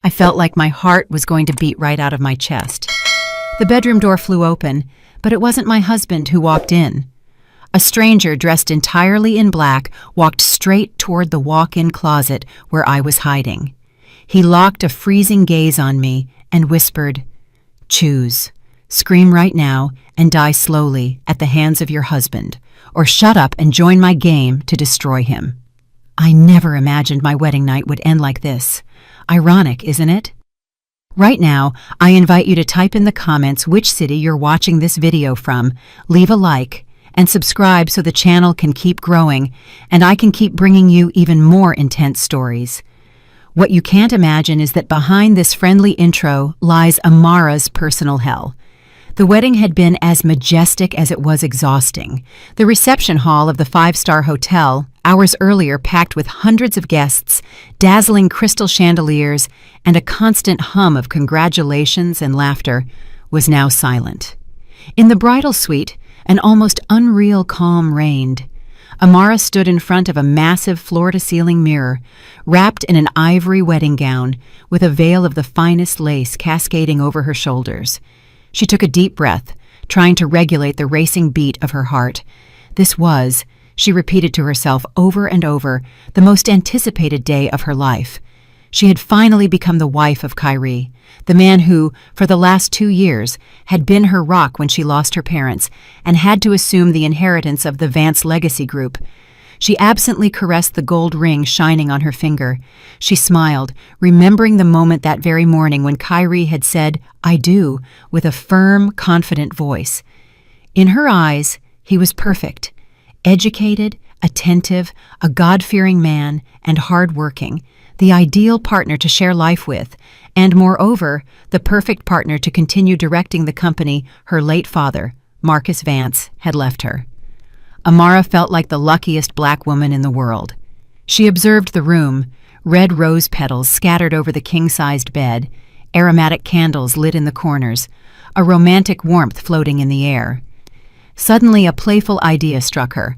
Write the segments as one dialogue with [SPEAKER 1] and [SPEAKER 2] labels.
[SPEAKER 1] I felt like my heart was going to beat right out of my chest. The bedroom door flew open, but it wasn't my husband who walked in. A stranger dressed entirely in black walked straight toward the walk-in closet where I was hiding. He locked a freezing gaze on me and whispered, "Choose. Scream right now and die slowly at the hands of your husband, or shut up and join my game to destroy him." I never imagined my wedding night would end like this. Ironic, isn't it? Right now, I invite you to type in the comments which city you're watching this video from, leave a like, and subscribe so the channel can keep growing and I can keep bringing you even more intense stories. What you can't imagine is that behind this friendly intro lies Amara's personal hell. The wedding had been as majestic as it was exhausting. The reception hall of the five-star hotel, hours earlier packed with hundreds of guests, dazzling crystal chandeliers, and a constant hum of congratulations and laughter, was now silent. In the bridal suite, an almost unreal calm reigned. Amara stood in front of a massive floor-to-ceiling mirror, wrapped in an ivory wedding gown, with a veil of the finest lace cascading over her shoulders. She took a deep breath, trying to regulate the racing beat of her heart. This was, she repeated to herself over and over, the most anticipated day of her life. She had finally become the wife of Kyrie, the man who, for the last 2 years, had been her rock when she lost her parents and had to assume the inheritance of the Vance legacy group. She absently caressed the gold ring shining on her finger. She smiled, remembering the moment that very morning when Kyrie had said, "I do," with a firm, confident voice. In her eyes, he was perfect. Educated, attentive, a God-fearing man, and hard-working, the ideal partner to share life with, and moreover, the perfect partner to continue directing the company her late father, Marcus Vance, had left her. Amara felt like the luckiest black woman in the world. She observed the room, red rose petals scattered over the king-sized bed, aromatic candles lit in the corners, a romantic warmth floating in the air. Suddenly, a playful idea struck her.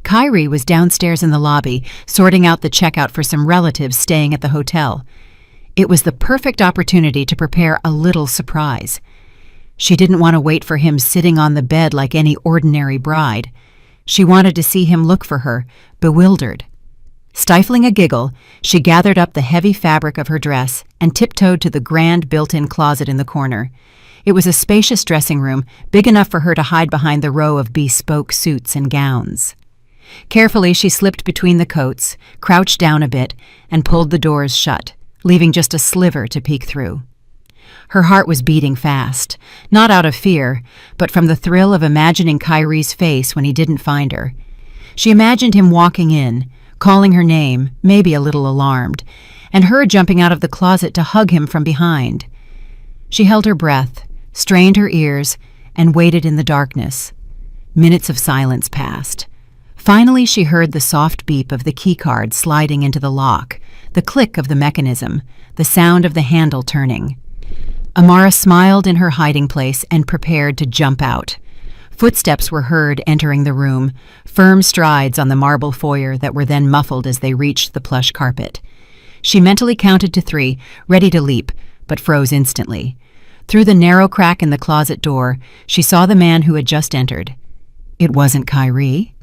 [SPEAKER 1] Kyrie was downstairs in the lobby, sorting out the checkout for some relatives staying at the hotel. It was the perfect opportunity to prepare a little surprise. She didn't want to wait for him sitting on the bed like any ordinary bride. She wanted to see him look for her, bewildered. Stifling a giggle, she gathered up the heavy fabric of her dress and tiptoed to the grand built-in closet in the corner. It was a spacious dressing room, big enough for her to hide behind the row of bespoke suits and gowns. Carefully, she slipped between the coats, crouched down a bit, and pulled the doors shut, leaving just a sliver to peek through. Her heart was beating fast, not out of fear, but from the thrill of imagining Kyrie's face when he didn't find her. She imagined him walking in, calling her name, maybe a little alarmed, and her jumping out of the closet to hug him from behind. She held her breath, strained her ears, and waited in the darkness. Minutes of silence passed. Finally, she heard the soft beep of the keycard sliding into the lock, the click of the mechanism, the sound of the handle turning. Amara smiled in her hiding place and prepared to jump out. Footsteps were heard entering the room, firm strides on the marble foyer that were then muffled as they reached the plush carpet. She mentally counted to 3, ready to leap, but froze instantly. Through the narrow crack in the closet door, she saw the man who had just entered. It wasn't Kyrie.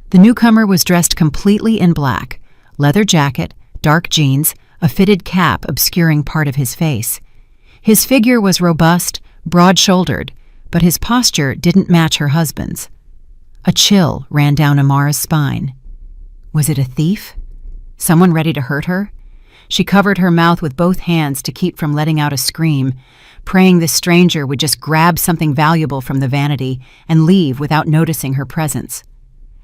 [SPEAKER 1] The newcomer was dressed completely in black, leather jacket, dark jeans, a fitted cap obscuring part of his face. His figure was robust, broad-shouldered, but his posture didn't match her husband's. A chill ran down Amara's spine. Was it a thief? Someone ready to hurt her? She covered her mouth with both hands to keep from letting out a scream, praying this stranger would just grab something valuable from the vanity and leave without noticing her presence.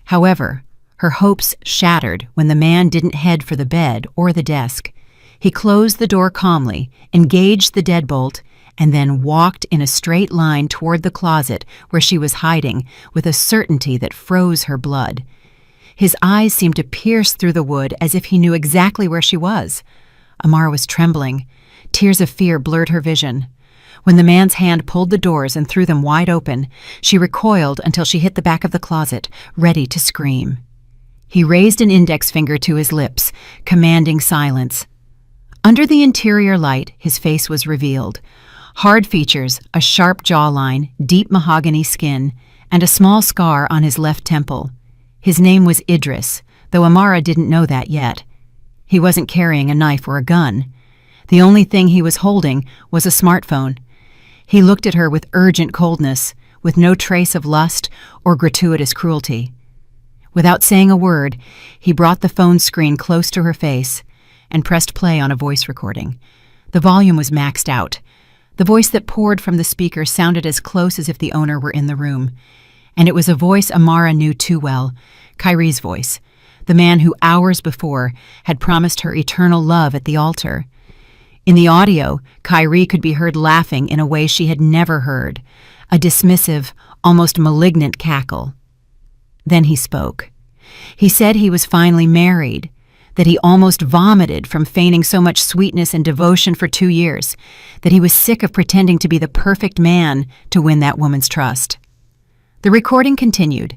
[SPEAKER 1] However, her hopes shattered when the man didn't head for the bed or the desk. He closed the door calmly, engaged the deadbolt, and then walked in a straight line toward the closet where she was hiding with a certainty that froze her blood. His eyes seemed to pierce through the wood as if he knew exactly where she was. Amara was trembling. Tears of fear blurred her vision. When the man's hand pulled the doors and threw them wide open, she recoiled until she hit the back of the closet, ready to scream. He raised an index finger to his lips, commanding silence. Under the interior light, his face was revealed. Hard features, a sharp jawline, deep mahogany skin, and a small scar on his left temple. His name was Idris, though Amara didn't know that yet. He wasn't carrying a knife or a gun. The only thing he was holding was a smartphone. He looked at her with urgent coldness, with no trace of lust or gratuitous cruelty. Without saying a word, he brought the phone screen close to her face and pressed play on a voice recording. The volume was maxed out. The voice that poured from the speaker sounded as close as if the owner were in the room. And it was a voice Amara knew too well, Kyrie's voice, the man who hours before had promised her eternal love at the altar. In the audio, Kyrie could be heard laughing in a way she had never heard, a dismissive, almost malignant cackle. Then he spoke. He said he was finally married, that he almost vomited from feigning so much sweetness and devotion for 2 years, that he was sick of pretending to be the perfect man to win that woman's trust. The recording continued.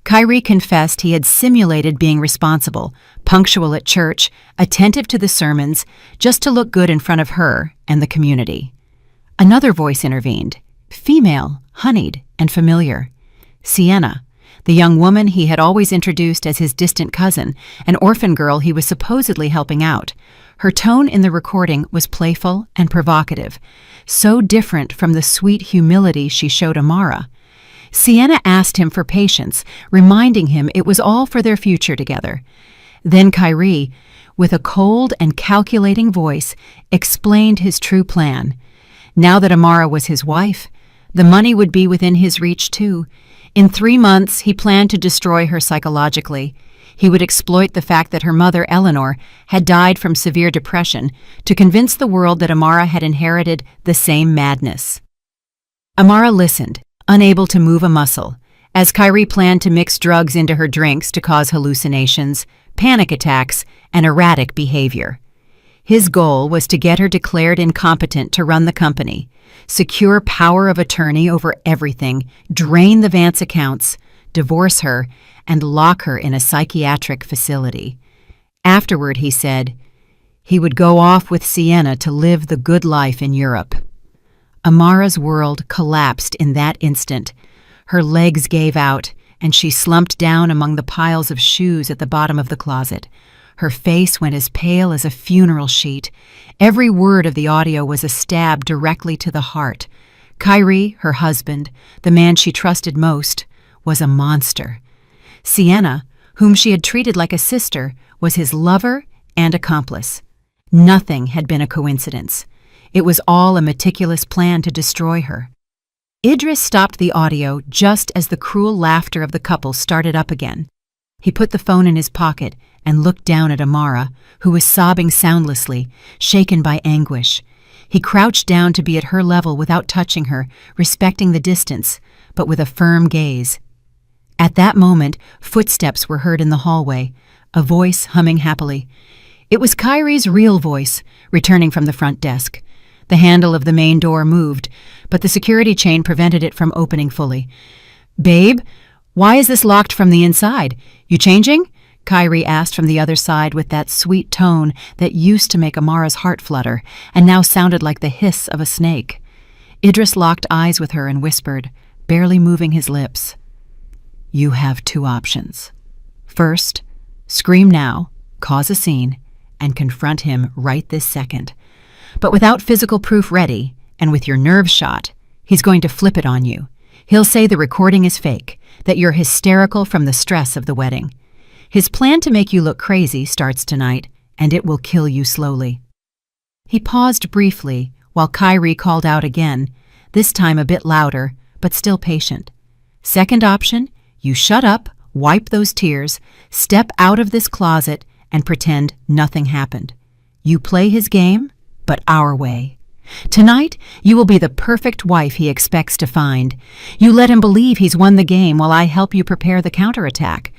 [SPEAKER 1] Kyrie confessed he had simulated being responsible, punctual at church, attentive to the sermons, just to look good in front of her and the community. Another voice intervened, female, honeyed, and familiar. Sienna, the young woman he had always introduced as his distant cousin, an orphan girl he was supposedly helping out. Her tone in the recording was playful and provocative, so different from the sweet humility she showed Amara. Sienna asked him for patience, reminding him it was all for their future together. Then Kyrie, with a cold and calculating voice, explained his true plan. Now that Amara was his wife, the money would be within his reach too. In 3 months, he planned to destroy her psychologically. He would exploit the fact that her mother, Eleanor, had died from severe depression to convince the world that Amara had inherited the same madness. Amara listened, unable to move a muscle, as Kyrie planned to mix drugs into her drinks to cause hallucinations, panic attacks, and erratic behavior. His goal was to get her declared incompetent to run the company, secure power of attorney over everything, drain the Vance accounts, divorce her, and lock her in a psychiatric facility. Afterward, he said, he would go off with Sienna to live the good life in Europe. Amara's world collapsed in that instant. Her legs gave out, and she slumped down among the piles of shoes at the bottom of the closet. Her face went as pale as a funeral sheet. Every word of the audio was a stab directly to the heart. Kyrie, her husband, the man she trusted most, was a monster. Sienna, whom she had treated like a sister, was his lover and accomplice. Nothing had been a coincidence. It was all a meticulous plan to destroy her. Idris stopped the audio just as the cruel laughter of the couple started up again. He put the phone in his pocket and looked down at Amara, who was sobbing soundlessly, shaken by anguish. He crouched down to be at her level without touching her, respecting the distance, but with a firm gaze. At that moment, footsteps were heard in the hallway, a voice humming happily. It was Kyrie's real voice, returning from the front desk. The handle of the main door moved, but the security chain prevented it from opening fully. "Babe, why is this locked from the inside? You changing?" Kyrie asked from the other side with that sweet tone that used to make Amara's heart flutter and now sounded like the hiss of a snake. Idris locked eyes with her and whispered, barely moving his lips, "You have 2 options. First, scream now, cause a scene, and confront him right this second. But without physical proof ready, and with your nerves shot, he's going to flip it on you. He'll say the recording is fake, that you're hysterical from the stress of the wedding. His plan to make you look crazy starts tonight, and it will kill you slowly." He paused briefly while Kyrie called out again, this time a bit louder, but still patient. "Second option, you shut up, wipe those tears, step out of this closet, and pretend nothing happened. You play his game, but our way. Tonight, you will be the perfect wife he expects to find. You let him believe he's won the game while I help you prepare the counterattack.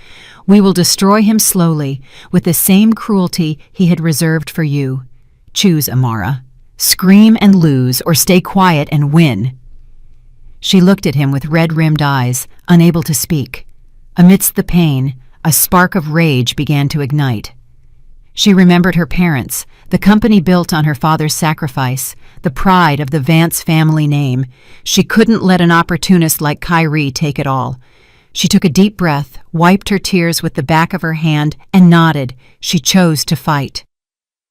[SPEAKER 1] We will destroy him slowly, with the same cruelty he had reserved for you. Choose, Amara. Scream and lose, or stay quiet and win." She looked at him with red-rimmed eyes, unable to speak. Amidst the pain, a spark of rage began to ignite. She remembered her parents, the company built on her father's sacrifice, the pride of the Vance family name. She couldn't let an opportunist like Kyrie take it all. She took a deep breath, wiped her tears with the back of her hand, and nodded. She chose to fight.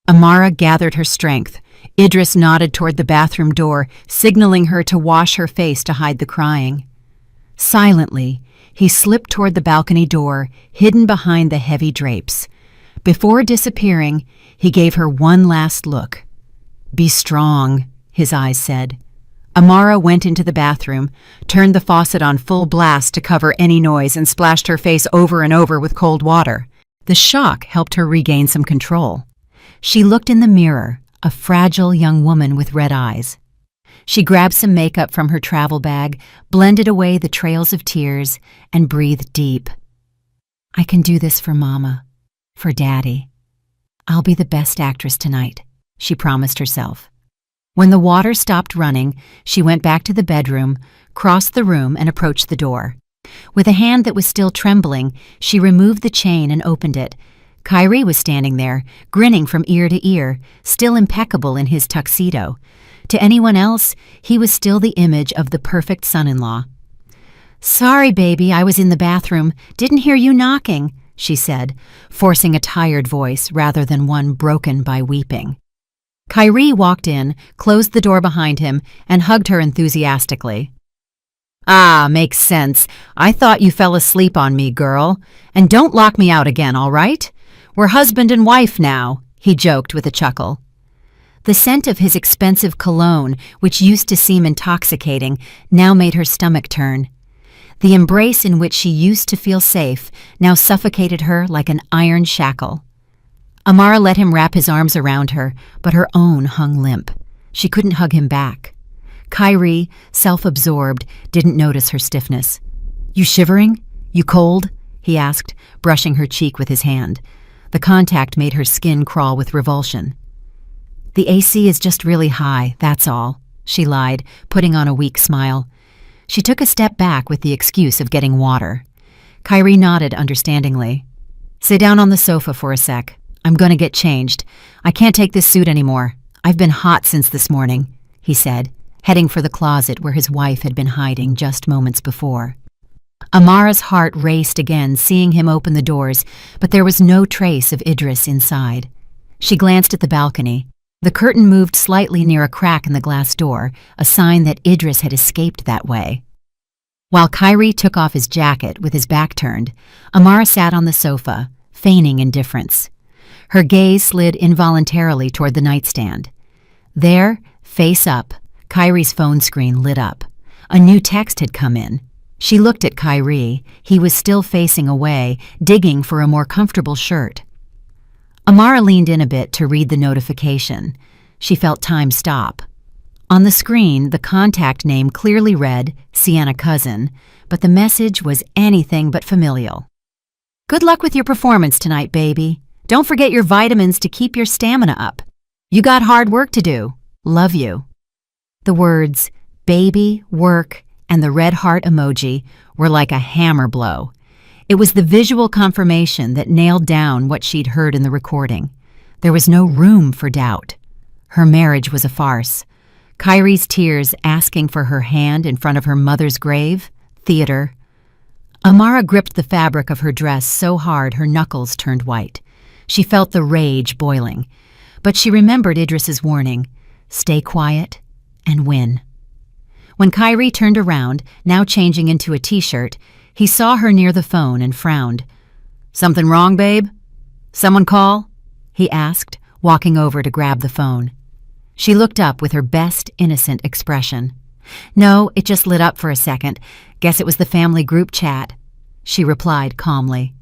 [SPEAKER 1] Amara gathered her strength. Idris nodded toward the bathroom door, signaling her to wash her face to hide the crying. Silently, he slipped toward the balcony door, hidden behind the heavy drapes. Before disappearing, he gave her one last look. "Be strong," his eyes said. Amara went into the bathroom, turned the faucet on full blast to cover any noise, and splashed her face over and over with cold water. The shock helped her regain some control. She looked in the mirror, a fragile young woman with red eyes. She grabbed some makeup from her travel bag, blended away the trails of tears, and breathed deep. "I can do this for Mama. For Daddy. I'll be the best actress tonight," she promised herself. When the water stopped running, she went back to the bedroom, crossed the room, and approached the door. With a hand that was still trembling, she removed the chain and opened it. Kyrie was standing there, grinning from ear to ear, still impeccable in his tuxedo. To anyone else, he was still the image of the perfect son-in-law. "Sorry, baby, I was in the bathroom. Didn't hear you knocking," she said, forcing a tired voice rather than one broken by weeping. Kyrie walked in, closed the door behind him, and hugged her enthusiastically. "Ah, makes sense. I thought you fell asleep on me, girl. And don't lock me out again, all right? We're husband and wife now," he joked with a chuckle. The scent of his expensive cologne, which used to seem intoxicating, now made her stomach turn. The embrace in which she used to feel safe now suffocated her like an iron shackle. Amara let him wrap his arms around her, but her own hung limp. She couldn't hug him back. Kyrie, self-absorbed, didn't notice her stiffness. "You shivering? You cold?" he asked, brushing her cheek with his hand. The contact made her skin crawl with revulsion. "The AC is just really high, that's all," she lied, putting on a weak smile. She took a step back with the excuse of getting water. Kyrie nodded understandingly. "Sit down on the sofa for a sec. I'm gonna get changed. I can't take this suit anymore. I've been hot since this morning," he said, heading for the closet where his wife had been hiding just moments before. Amara's heart raced again, seeing him open the doors, but there was no trace of Idris inside. She glanced at the balcony. The curtain moved slightly near a crack in the glass door, a sign that Idris had escaped that way. While Kyrie took off his jacket with his back turned, Amara sat on the sofa, feigning indifference. Her gaze slid involuntarily toward the nightstand. There, face up, Kyrie's phone screen lit up. A new text had come in. She looked at Kyrie. He was still facing away, digging for a more comfortable shirt. Amara leaned in a bit to read the notification. She felt time stop. On the screen, the contact name clearly read, Sienna Cousin, but the message was anything but familial. "Good luck with your performance tonight, baby. Don't forget your vitamins to keep your stamina up. You got hard work to do. Love you." The words, baby, work, and the red heart emoji were like a hammer blow. It was the visual confirmation that nailed down what she'd heard in the recording. There was no room for doubt. Her marriage was a farce. Kyrie's tears asking for her hand in front of her mother's grave, theater. Amara gripped the fabric of her dress so hard her knuckles turned white. She felt the rage boiling, but she remembered Idris's warning, stay quiet and win. When Kyrie turned around, now changing into a t-shirt, he saw her near the phone and frowned. "Something wrong, babe? Someone call?" he asked, walking over to grab the phone. She looked up with her best innocent expression. "No, it just lit up for a second. Guess it was the family group chat," she replied calmly.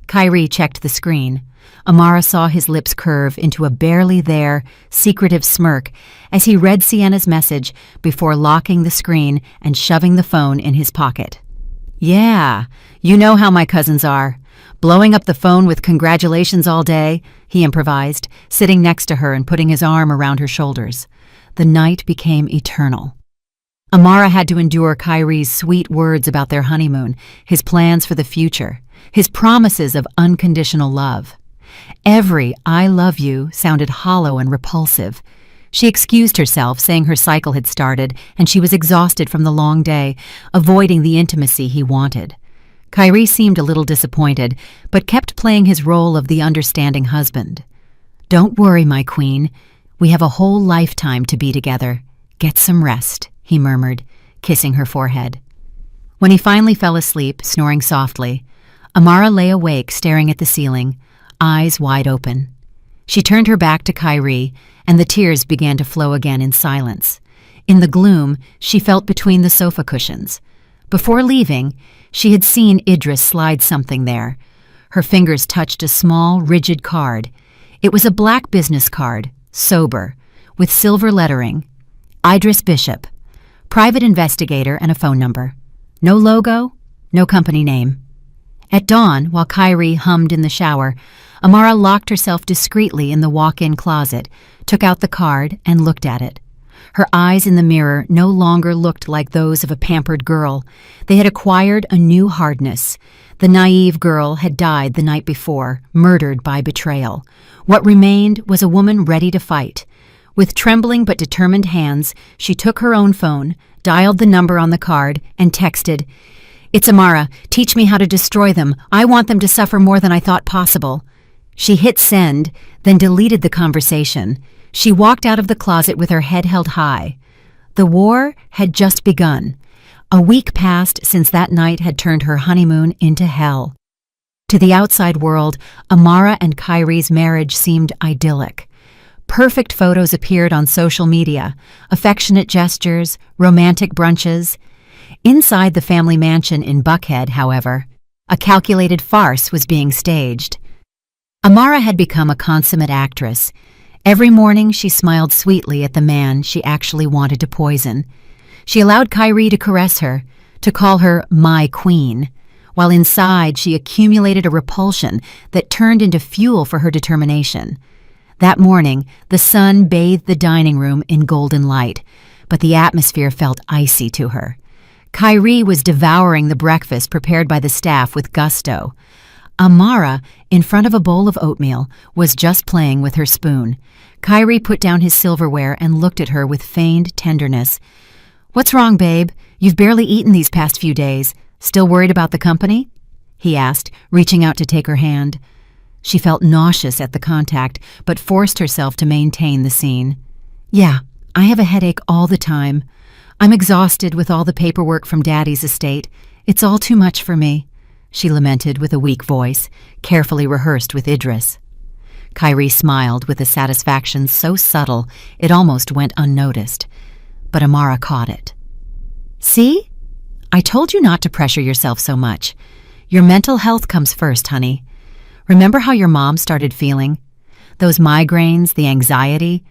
[SPEAKER 1] Kyrie checked the screen. Amara saw his lips curve into a barely there, secretive smirk as he read Sienna's message before locking the screen and shoving the phone in his pocket. "Yeah, you know how my cousins are. Blowing up the phone with congratulations all day," he improvised, sitting next to her and putting his arm around her shoulders. The night became eternal. Amara had to endure Kyrie's sweet words about their honeymoon, his plans for the future, his promises of unconditional love. Every "I love you" sounded hollow and repulsive. She excused herself, saying her cycle had started and she was exhausted from the long day, avoiding the intimacy he wanted. Kyrie seemed a little disappointed, but kept playing his role of the understanding husband. "Don't worry, my queen. We have a whole lifetime to be together. Get some rest," he murmured, kissing her forehead. When he finally fell asleep, snoring softly, Amara lay awake staring at the ceiling, eyes wide open. She turned her back to Kyrie, and the tears began to flow again in silence. In the gloom, she felt between the sofa cushions. Before leaving, she had seen Idris slide something there. Her fingers touched a small, rigid card. It was a black business card, sober, with silver lettering. Idris Bishop, private investigator, and a phone number. No logo, no company name. At dawn, while Kyrie hummed in the shower, Amara locked herself discreetly in the walk-in closet, took out the card, and looked at it. Her eyes in the mirror no longer looked like those of a pampered girl. They had acquired a new hardness. The naive girl had died the night before, murdered by betrayal. What remained was a woman ready to fight. With trembling but determined hands, she took her own phone, dialed the number on the card, and texted, "It's Amara. Teach me how to destroy them. I want them to suffer more than I thought possible." She hit send, then deleted the conversation. She walked out of the closet with her head held high. The war had just begun. A week passed since that night had turned her honeymoon into hell. To the outside world, Amara and Kyrie's marriage seemed idyllic. Perfect photos appeared on social media, affectionate gestures, romantic brunches. Inside the family mansion in Buckhead, however, a calculated farce was being staged. Amara had become a consummate actress. Every morning she smiled sweetly at the man she actually wanted to poison. She allowed Kyrie to caress her, to call her "my queen," while inside she accumulated a repulsion that turned into fuel for her determination. That morning, the sun bathed the dining room in golden light, but the atmosphere felt icy to her. Kyrie was devouring the breakfast prepared by the staff with gusto. Amara, in front of a bowl of oatmeal, was just playing with her spoon. Kyrie put down his silverware and looked at her with feigned tenderness. "What's wrong, babe? You've barely eaten these past few days. Still worried about the company?" he asked, reaching out to take her hand. She felt nauseous at the contact, but forced herself to maintain the scene. "Yeah, I have a headache all the time. I'm exhausted with all the paperwork from Daddy's estate. It's all too much for me," she lamented with a weak voice, carefully rehearsed with Idris. Kyrie smiled with a satisfaction so subtle it almost went unnoticed, but Amara caught it. "See? I told you not to pressure yourself so much. Your mental health comes first, honey. Remember how your mom started feeling? Those migraines, the anxiety?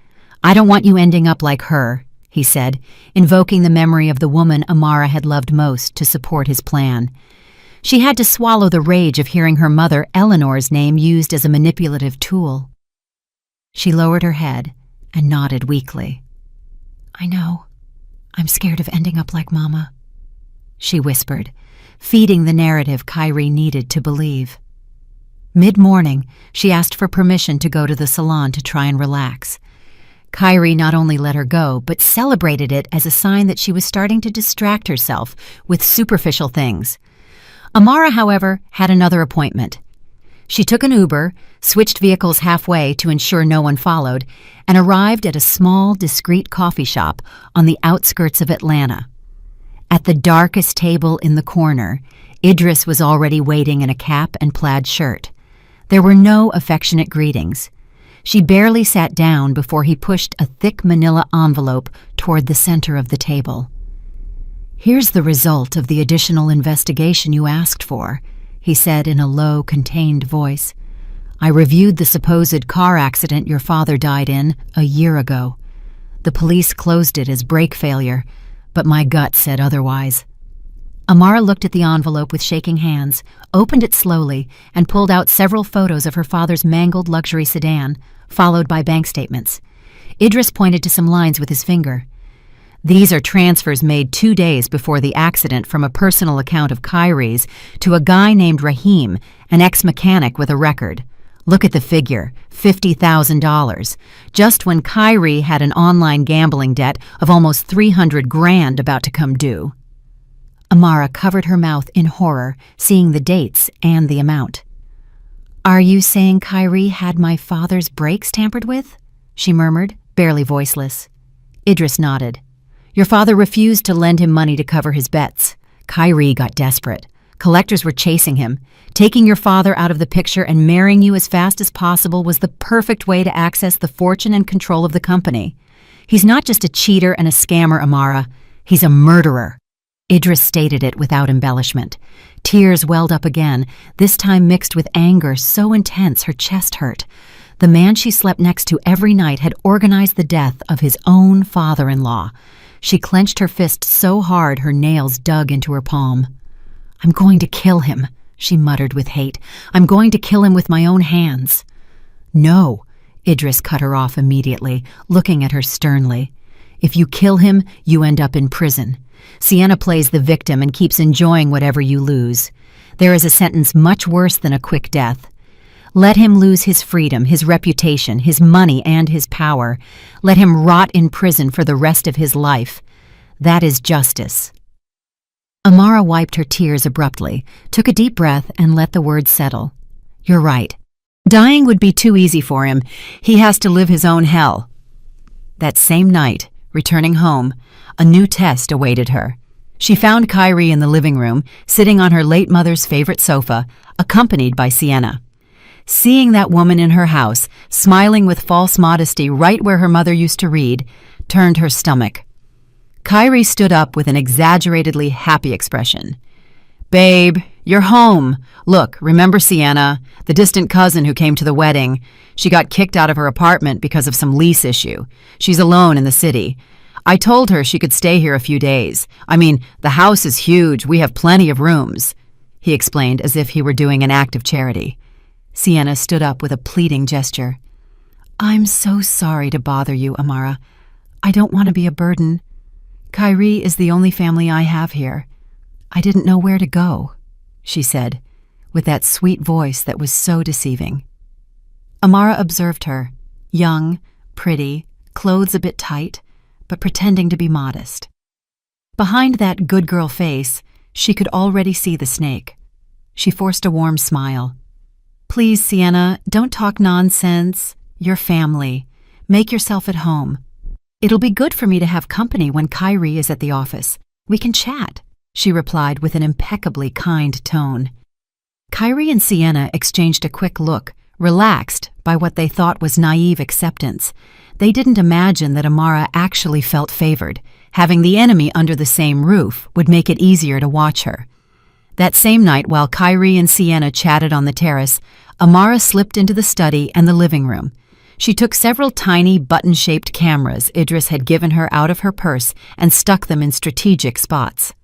[SPEAKER 1] I don't want you ending up like her," he said, invoking the memory of the woman Amara had loved most to support his plan. She had to swallow the rage of hearing her mother Eleanor's name used as a manipulative tool. She lowered her head and nodded weakly. "I know. I'm scared of ending up like Mama," she whispered, feeding the narrative Kyrie needed to believe. Mid-morning, she asked for permission to go to the salon to try and relax. Kyrie not only let her go, but celebrated it as a sign that she was starting to distract herself with superficial things. Amara, however, had another appointment. She took an Uber, switched vehicles halfway to ensure no one followed, and arrived at a small, discreet coffee shop on the outskirts of Atlanta. At the darkest table in the corner, Idris was already waiting in a cap and plaid shirt. There were no affectionate greetings. She barely sat down before he pushed a thick manila envelope toward the center of the table. "Here's the result of the additional investigation you asked for," he said in a low, contained voice. "I reviewed the supposed car accident your father died in a year ago. The police closed it as brake failure, but my gut said otherwise." Amara looked at the envelope with shaking hands, opened it slowly, and pulled out several photos of her father's mangled luxury sedan, followed by bank statements. Idris pointed to some lines with his finger. "These are transfers made 2 days before the accident from a personal account of Kyrie's to a guy named Rahim, an ex-mechanic with a record. Look at the figure, $50,000, just when Kyrie had an online gambling debt of almost 300 grand about to come due. Amara covered her mouth in horror, seeing the dates and the amount. "Are you saying Kyrie had my father's brakes tampered with?" she murmured, barely voiceless. Idris nodded. "Your father refused to lend him money to cover his bets. Kyrie got desperate. Collectors were chasing him. Taking your father out of the picture and marrying you as fast as possible was the perfect way to access the fortune and control of the company. He's not just a cheater and a scammer, Amara. He's a murderer." Idris stated it without embellishment. Tears welled up again, this time mixed with anger so intense her chest hurt. The man she slept next to every night had organized the death of his own father-in-law. She clenched her fist so hard her nails dug into her palm. "I'm going to kill him," she muttered with hate. "I'm going to kill him with my own hands." "No," Idris cut her off immediately, looking at her sternly. "If you kill him, you end up in prison. Sienna plays the victim and keeps enjoying whatever you lose. There is a sentence much worse than a quick death. Let him lose his freedom, his reputation, his money, and his power. Let him rot in prison for the rest of his life. That is justice." Amara wiped her tears abruptly, took a deep breath, and let the words settle. "You're right. Dying would be too easy for him. He has to live his own hell." That same night, returning home, a new test awaited her. She found Kyrie in the living room, sitting on her late mother's favorite sofa, accompanied by Sienna. Seeing that woman in her house, smiling with false modesty right where her mother used to read, turned her stomach. Kyrie stood up with an exaggeratedly happy expression. "Babe, you're home. Look, remember Sienna, the distant cousin who came to the wedding? She got kicked out of her apartment because of some lease issue. She's alone in the city. I told her she could stay here a few days. I mean, the house is huge. We have plenty of rooms," he explained as if he were doing an act of charity. Sienna stood up with a pleading gesture. "I'm so sorry to bother you, Amara. I don't want to be a burden. Kyrie is the only family I have here. I didn't know where to go," she said, with that sweet voice that was so deceiving. Amara observed her, young, pretty, clothes a bit tight, but pretending to be modest. Behind that good girl face, she could already see the snake. She forced a warm smile. "Please, Sienna, don't talk nonsense. You're family. Make yourself at home. It'll be good for me to have company when Kyrie is at the office. We can chat," she replied with an impeccably kind tone. Kyrie and Sienna exchanged a quick look, relaxed by what they thought was naive acceptance. They didn't imagine that Amara actually felt favored. Having the enemy under the same roof would make it easier to watch her. That same night, while Kyrie and Sienna chatted on the terrace, Amara slipped into the study and the living room. She took several tiny button-shaped cameras Idris had given her out of her purse and stuck them in strategic spots.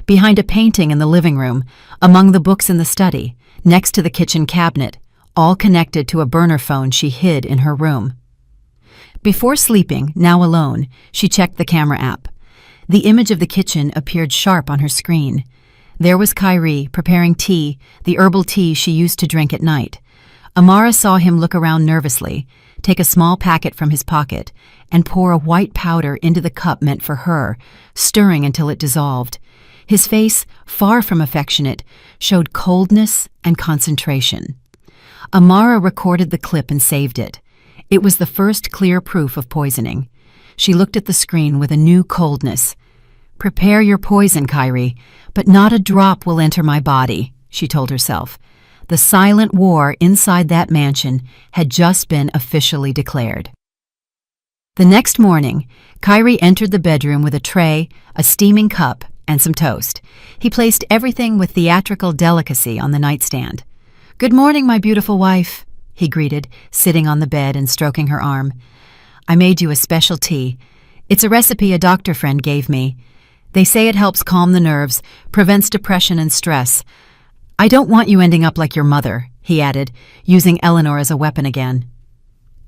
[SPEAKER 1] Behind a painting in the living room, among the books in the study, next to the kitchen cabinet, all connected to a burner phone she hid in her room. Before sleeping, now alone, she checked the camera app. The image of the kitchen appeared sharp on her screen. There was Kyrie preparing tea, the herbal tea she used to drink at night. Amara saw him look around nervously, take a small packet from his pocket, and pour a white powder into the cup meant for her, stirring until it dissolved. His face, far from affectionate, showed coldness and concentration. Amara recorded the clip and saved it. It was the first clear proof of poisoning. She looked at the screen with a new coldness. "Prepare your poison, Kyrie, but not a drop will enter my body," she told herself. The silent war inside that mansion had just been officially declared. The next morning, Kyrie entered the bedroom with a tray, a steaming cup, and some toast. He placed everything with theatrical delicacy on the nightstand. "Good morning, my beautiful wife," he greeted, sitting on the bed and stroking her arm. "I made you a special tea. It's a recipe a doctor friend gave me. They say it helps calm the nerves, prevents depression and stress. I don't want you ending up like your mother," he added, using Eleanor as a weapon again.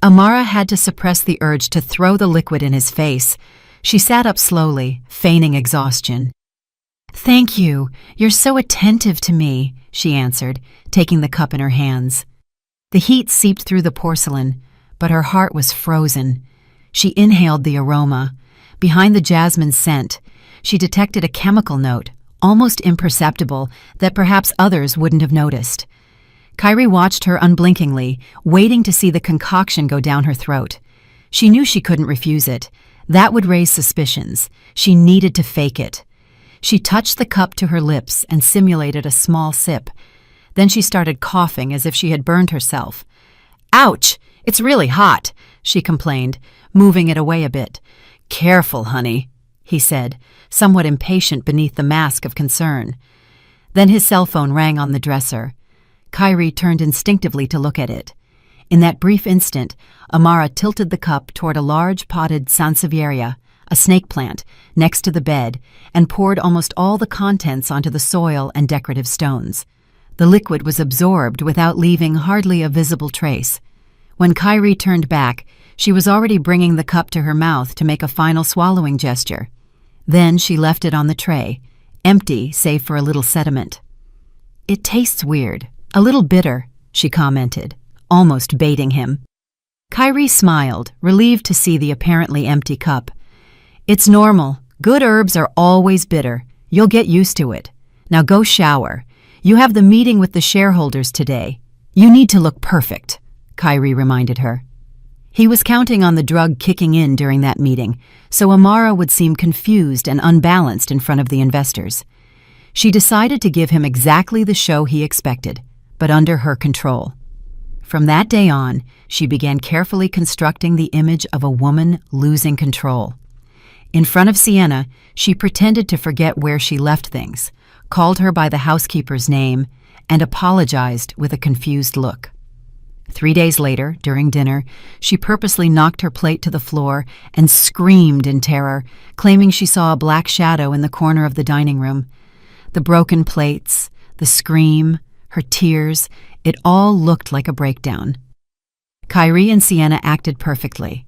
[SPEAKER 1] Amara had to suppress the urge to throw the liquid in his face. She sat up slowly, feigning exhaustion. "Thank you. You're so attentive to me," she answered, taking the cup in her hands. The heat seeped through the porcelain, but her heart was frozen. She inhaled the aroma. Behind the jasmine scent, she detected a chemical note, almost imperceptible, that perhaps others wouldn't have noticed. Kyrie watched her unblinkingly, waiting to see the concoction go down her throat. She knew she couldn't refuse it. That would raise suspicions. She needed to fake it. She touched the cup to her lips and simulated a small sip. Then she started coughing as if she had burned herself. "Ouch! It's really hot," she complained, moving it away a bit. "Careful, honey," he said, somewhat impatient beneath the mask of concern. Then his cell phone rang on the dresser. Kyrie turned instinctively to look at it. In that brief instant, Amara tilted the cup toward a large potted sansevieria, a snake plant, next to the bed, and poured almost all the contents onto the soil and decorative stones. The liquid was absorbed without leaving hardly a visible trace. When Kyrie turned back, she was already bringing the cup to her mouth to make a final swallowing gesture. Then she left it on the tray, empty save for a little sediment. "It tastes weird, a little bitter," she commented, almost baiting him. Kyrie smiled, relieved to see the apparently empty cup. "It's normal. Good herbs are always bitter. You'll get used to it. Now go shower. You have the meeting with the shareholders today. You need to look perfect," Kyrie reminded her. He was counting on the drug kicking in during that meeting, so Amara would seem confused and unbalanced in front of the investors. She decided to give him exactly the show he expected, but under her control. From that day on, she began carefully constructing the image of a woman losing control. In front of Sienna, she pretended to forget where she left things, called her by the housekeeper's name, and apologized with a confused look. 3 days later, during dinner, she purposely knocked her plate to the floor and screamed in terror, claiming she saw a black shadow in the corner of the dining room. The broken plates, the scream, her tears, it all looked like a breakdown. Kyrie and Sienna acted perfectly.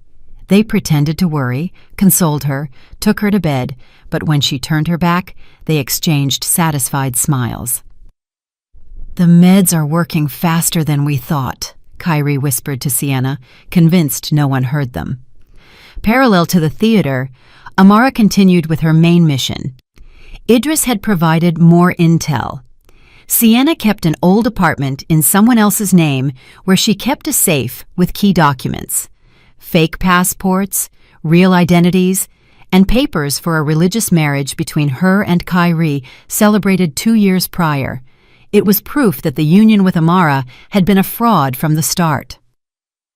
[SPEAKER 1] They pretended to worry, consoled her, took her to bed, but when she turned her back, they exchanged satisfied smiles. "The meds are working faster than we thought," Kyrie whispered to Sienna, convinced no one heard them. Parallel to the theater, Amara continued with her main mission. Idris had provided more intel. Sienna kept an old apartment in someone else's name where she kept a safe with key documents, fake passports, real identities, and papers for a religious marriage between her and Kyrie celebrated 2 years prior. It was proof that the union with Amara had been a fraud from the start.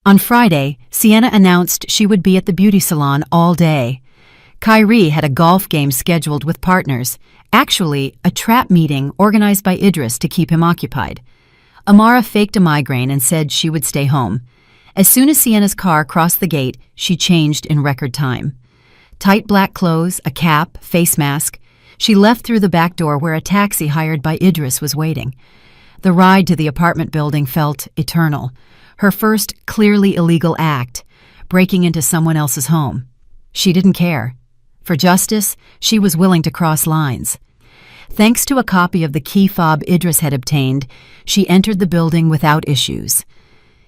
[SPEAKER 1] On Friday, Sienna announced she would be at the beauty salon all day. Kyrie had a golf game scheduled with partners, actually a trap meeting organized by Idris to keep him occupied. Amara faked a migraine and said she would stay home. As soon as Sienna's car crossed the gate, she changed in record time. Tight black clothes, a cap, face mask, she left through the back door where a taxi hired by Idris was waiting. The ride to the apartment building felt eternal. Her first clearly illegal act, breaking into someone else's home. She didn't care. For justice, she was willing to cross lines. Thanks to a copy of the key fob Idris had obtained, she entered the building without issues.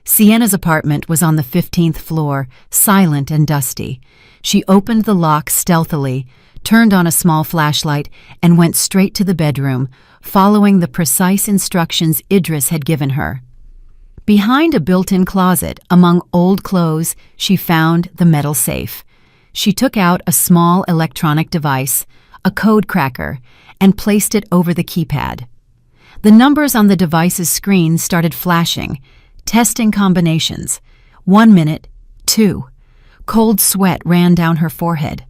[SPEAKER 1] Sienna's apartment was on the 15th floor, silent and dusty. She opened the lock stealthily, turned on a small flashlight, and went straight to the bedroom, following the precise instructions Idris had given her. Behind a built-in closet, among old clothes, she found the metal safe. She took out a small electronic device, a code cracker, and placed it over the keypad. The numbers on the device's screen started flashing, testing combinations. 1 minute, 2. Cold sweat ran down her forehead.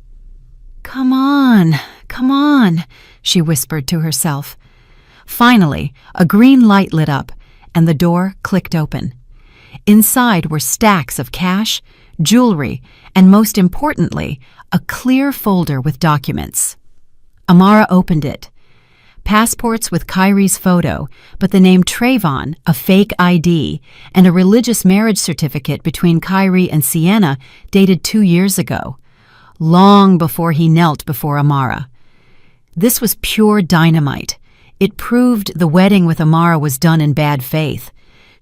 [SPEAKER 1] Come on," she whispered to herself. Finally, a green light lit up, and the door clicked open. Inside were stacks of cash, jewelry, and most importantly, a clear folder with documents. Amara opened it. Passports with Kyrie's photo, but the name Trayvon, a fake ID, and a religious marriage certificate between Kyrie and Sienna dated 2 years ago, long before he knelt before Amara. This was pure dynamite. It proved the wedding with Amara was done in bad faith.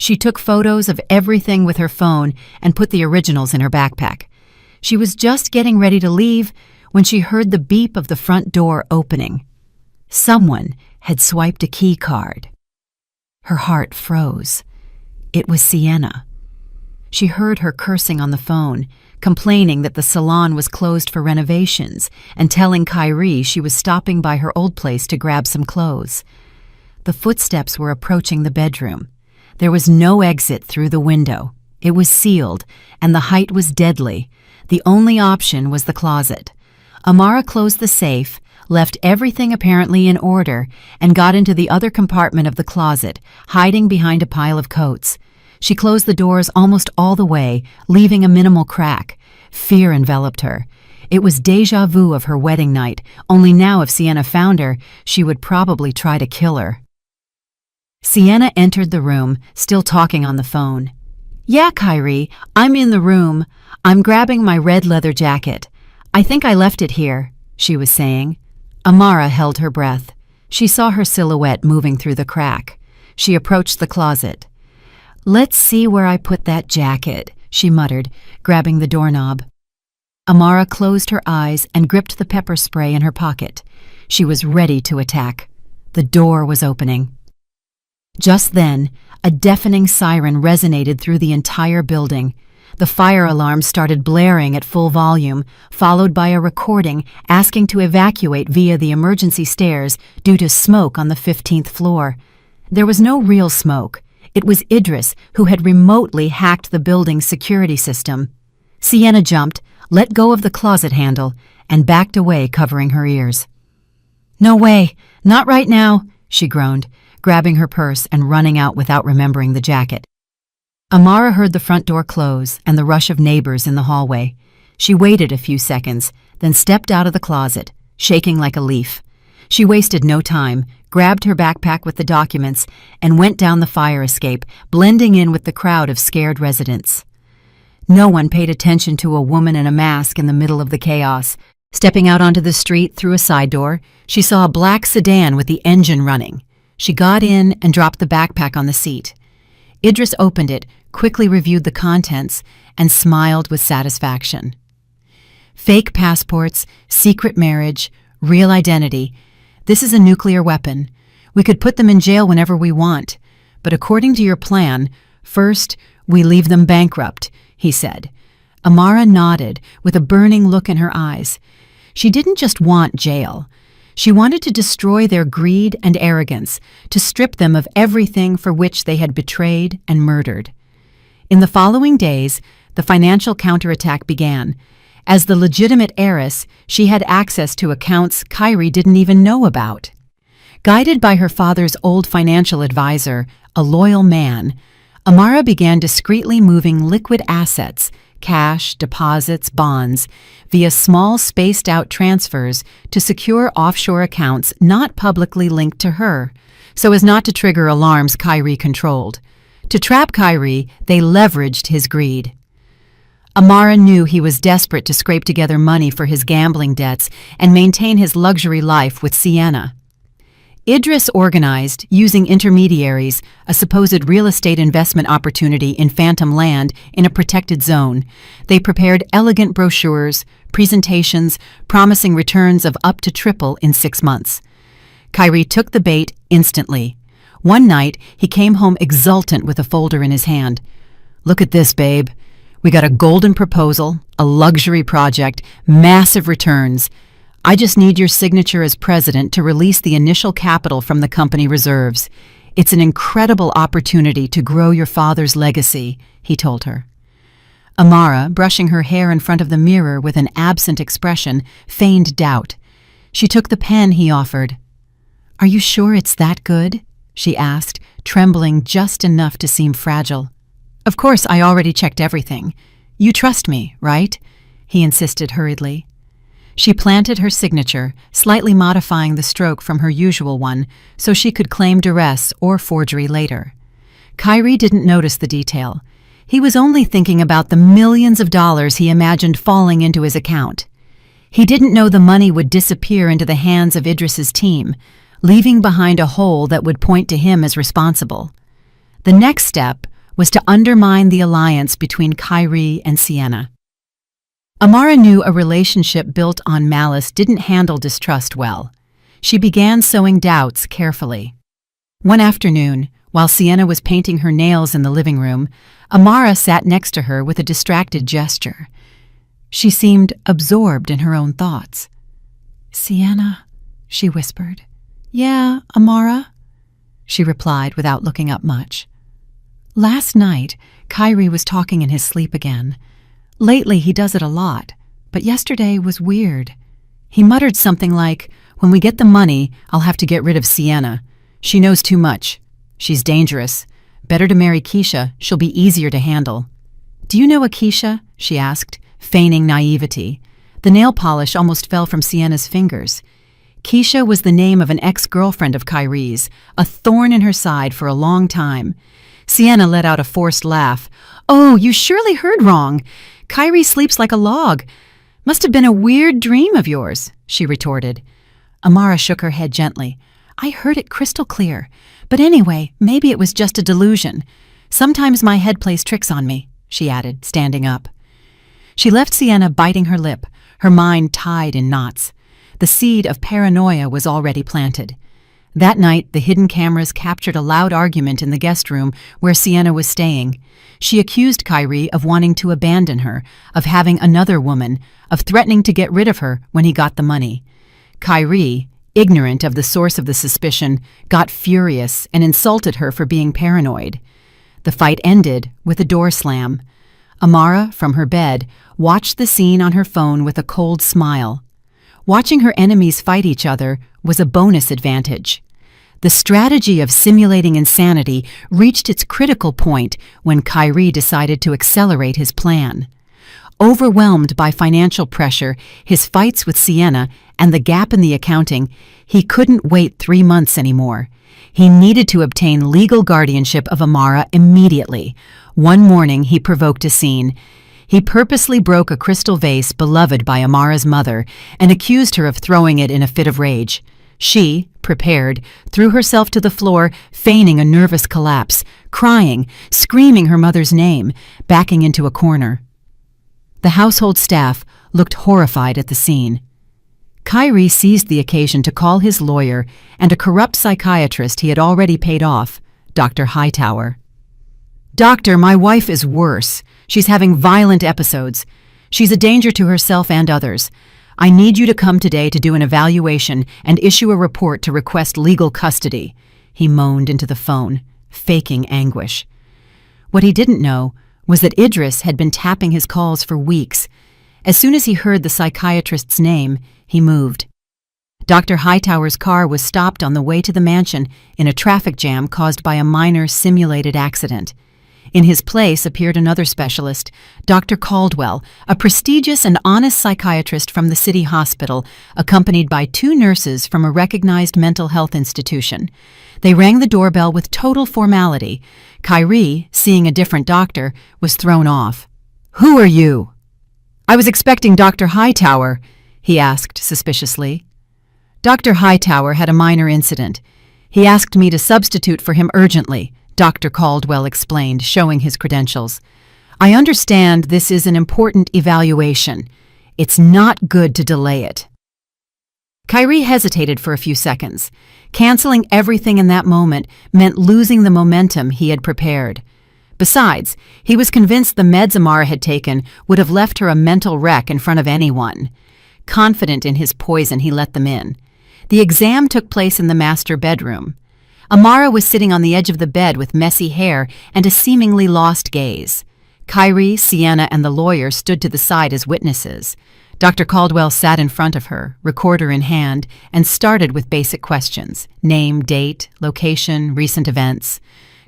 [SPEAKER 1] She took photos of everything with her phone and put the originals in her backpack. She was just getting ready to leave when she heard the beep of the front door opening. Someone had swiped a key card. Her heart froze. It was Sienna. She heard her cursing on the phone, complaining that the salon was closed for renovations and telling Kyrie she was stopping by her old place to grab some clothes. The footsteps were approaching the bedroom. There was no exit through the window. It was sealed, and the height was deadly. The only option was the closet. Amara closed the safe, left everything apparently in order, and got into the other compartment of the closet, hiding behind a pile of coats. She closed the doors almost all the way, leaving a minimal crack. Fear enveloped her. It was déjà vu of her wedding night, only now if Sienna found her, she would probably try to kill her. Sienna entered the room, still talking on the phone. "Yeah, Kyrie, I'm in the room. I'm grabbing my red leather jacket. I think I left it here," she was saying. Amara held her breath. She saw her silhouette moving through the crack. She approached the closet. "Let's see where I put that jacket," she muttered, grabbing the doorknob. Amara closed her eyes and gripped the pepper spray in her pocket. She was ready to attack. The door was opening. Just then, a deafening siren resonated through the entire building. The fire alarm started blaring at full volume, followed by a recording asking to evacuate via the emergency stairs due to smoke on the 15th floor. There was no real smoke. It was Idris who had remotely hacked the building's security system. Sienna jumped, let go of the closet handle, and backed away, covering her ears. "No way, not right now," she groaned, grabbing her purse and running out without remembering the jacket. Amara heard the front door close and the rush of neighbors in the hallway. She waited a few seconds, then stepped out of the closet, shaking like a leaf. She wasted no time, grabbed her backpack with the documents, and went down the fire escape, blending in with the crowd of scared residents. No one paid attention to a woman in a mask in the middle of the chaos. Stepping out onto the street through a side door, she saw a black sedan with the engine running. She got in and dropped the backpack on the seat. Idris opened it, quickly reviewed the contents, and smiled with satisfaction. Fake passports, secret marriage, real identity. This is a nuclear weapon. We could put them in jail whenever we want. But according to your plan, first, we leave them bankrupt, he said. Amara nodded, with a burning look in her eyes. She didn't just want jail. She wanted to destroy their greed and arrogance, to strip them of everything for which they had betrayed and murdered. In the following days, the financial counterattack began. As the legitimate heiress, she had access to accounts Kyrie didn't even know about. Guided by her father's old financial advisor, a loyal man, Amara began discreetly moving liquid assets, cash, deposits, bonds, via small spaced-out transfers to secure offshore accounts not publicly linked to her, so as not to trigger alarms Kyrie controlled. To trap Kyrie, they leveraged his greed. Amara knew he was desperate to scrape together money for his gambling debts and maintain his luxury life with Sienna. Idris organized, using intermediaries, a supposed real estate investment opportunity in Phantom Land in a protected zone. They prepared elegant brochures, presentations, promising returns of up to triple in 6 months. Kyrie took the bait instantly. One night, he came home exultant with a folder in his hand. "Look at this, babe. We got a golden proposal, a luxury project, massive returns. I just need your signature as president to release the initial capital from the company reserves. It's an incredible opportunity to grow your father's legacy," he told her. Amara, brushing her hair in front of the mirror with an absent expression, feigned doubt. She took the pen he offered. "Are you sure it's that good?" she asked, trembling just enough to seem fragile. "Of course, I already checked everything. You trust me, right?" he insisted hurriedly. She planted her signature, slightly modifying the stroke from her usual one so she could claim duress or forgery later. Kyrie didn't notice the detail. He was only thinking about the millions of dollars he imagined falling into his account. He didn't know the money would disappear into the hands of Idris's team, leaving behind a hole that would point to him as responsible. The next step was to undermine the alliance between Kyrie and Sienna. Amara knew a relationship built on malice didn't handle distrust well. She began sowing doubts carefully. One afternoon, while Sienna was painting her nails in the living room, Amara sat next to her with a distracted gesture. She seemed absorbed in her own thoughts. "Sienna," she whispered. "Yeah, Amara," she replied without looking up much. Last night, Kyrie was talking in his sleep again. Lately, he does it a lot, but yesterday was weird. He muttered something like, "When we get the money, I'll have to get rid of Sienna. She knows too much. She's dangerous. Better to marry Keisha, she'll be easier to handle." "Do you know a Keisha?" she asked, feigning naivety. The nail polish almost fell from Sienna's fingers. Keisha was the name of an ex-girlfriend of Kyrie's, a thorn in her side for a long time. Sienna let out a forced laugh. "Oh, you surely heard wrong. Kyrie sleeps like a log. Must have been a weird dream of yours," she retorted. Amara shook her head gently. "I heard it crystal clear. But anyway, maybe it was just a delusion. Sometimes my head plays tricks on me," she added, standing up. She left Sienna biting her lip, her mind tied in knots. The seed of paranoia was already planted. That night, the hidden cameras captured a loud argument in the guest room where Sienna was staying. She accused Kyrie of wanting to abandon her, of having another woman, of threatening to get rid of her when he got the money. Kyrie, ignorant of the source of the suspicion, got furious and insulted her for being paranoid. The fight ended with a door slam. Amara, from her bed, watched the scene on her phone with a cold smile. Watching her enemies fight each other was a bonus advantage. The strategy of simulating insanity reached its critical point when Kyrie decided to accelerate his plan. Overwhelmed by financial pressure, his fights with Sienna, and the gap in the accounting, he couldn't wait 3 months anymore. He needed to obtain legal guardianship of Amara immediately. One morning, he provoked a scene. He purposely broke a crystal vase beloved by Amara's mother and accused her of throwing it in a fit of rage. She, prepared, threw herself to the floor, feigning a nervous collapse, crying, screaming her mother's name, backing into a corner. The household staff looked horrified at the scene. Kyrie seized the occasion to call his lawyer and a corrupt psychiatrist he had already paid off, Dr. Hightower. "Doctor, my wife is worse. She's having violent episodes. She's a danger to herself and others. I need you to come today to do an evaluation and issue a report to request legal custody," he moaned into the phone, faking anguish. What he didn't know was that Idris had been tapping his calls for weeks. As soon as he heard the psychiatrist's name, he moved. Dr. Hightower's car was stopped on the way to the mansion in a traffic jam caused by a minor simulated accident. In his place appeared another specialist, Dr. Caldwell, a prestigious and honest psychiatrist from the city hospital, accompanied by 2 nurses from a recognized mental health institution. They rang the doorbell with total formality. Kyrie, seeing a different doctor, was thrown off. "Who are you?" "I was expecting Dr. Hightower," he asked suspiciously. Dr. Hightower had a minor incident. He asked me to substitute for him urgently, Dr. Caldwell explained, showing his credentials. "I understand this is an important evaluation. It's not good to delay it." Kyrie hesitated for a few seconds. Canceling everything in that moment meant losing the momentum he had prepared. Besides, he was convinced the meds Amara had taken would have left her a mental wreck in front of anyone. Confident in his poison, he let them in. The exam took place in the master bedroom. Amara was sitting on the edge of the bed with messy hair and a seemingly lost gaze. Kyrie, Sienna, and the lawyer stood to the side as witnesses. Dr. Caldwell sat in front of her, recorder in hand, and started with basic questions: name, date, location, recent events.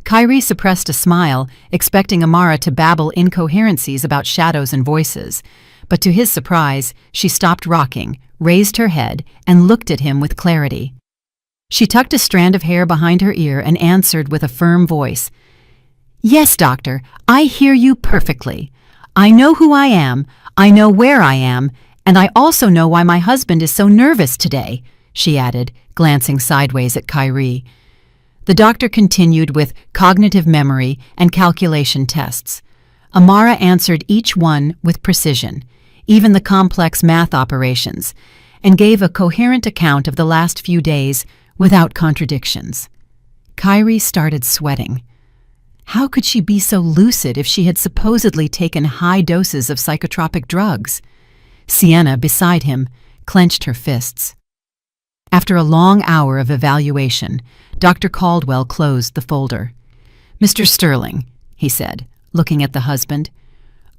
[SPEAKER 1] Kyrie suppressed a smile, expecting Amara to babble incoherencies about shadows and voices. But to his surprise, she stopped rocking, raised her head, and looked at him with clarity. She tucked a strand of hair behind her ear and answered with a firm voice, "Yes, doctor, I hear you perfectly. I know who I am, I know where I am, and I also know why my husband is so nervous today," she added, glancing sideways at Kyrie. The doctor continued with cognitive memory and calculation tests. Amara answered each one with precision, even the complex math operations, and gave a coherent account of the last few days without contradictions. Kyrie started sweating. How could she be so lucid if she had supposedly taken high doses of psychotropic drugs? Sienna, beside him, clenched her fists. After a long hour of evaluation, Dr. Caldwell closed the folder. "Mr. Sterling," he said, looking at the husband,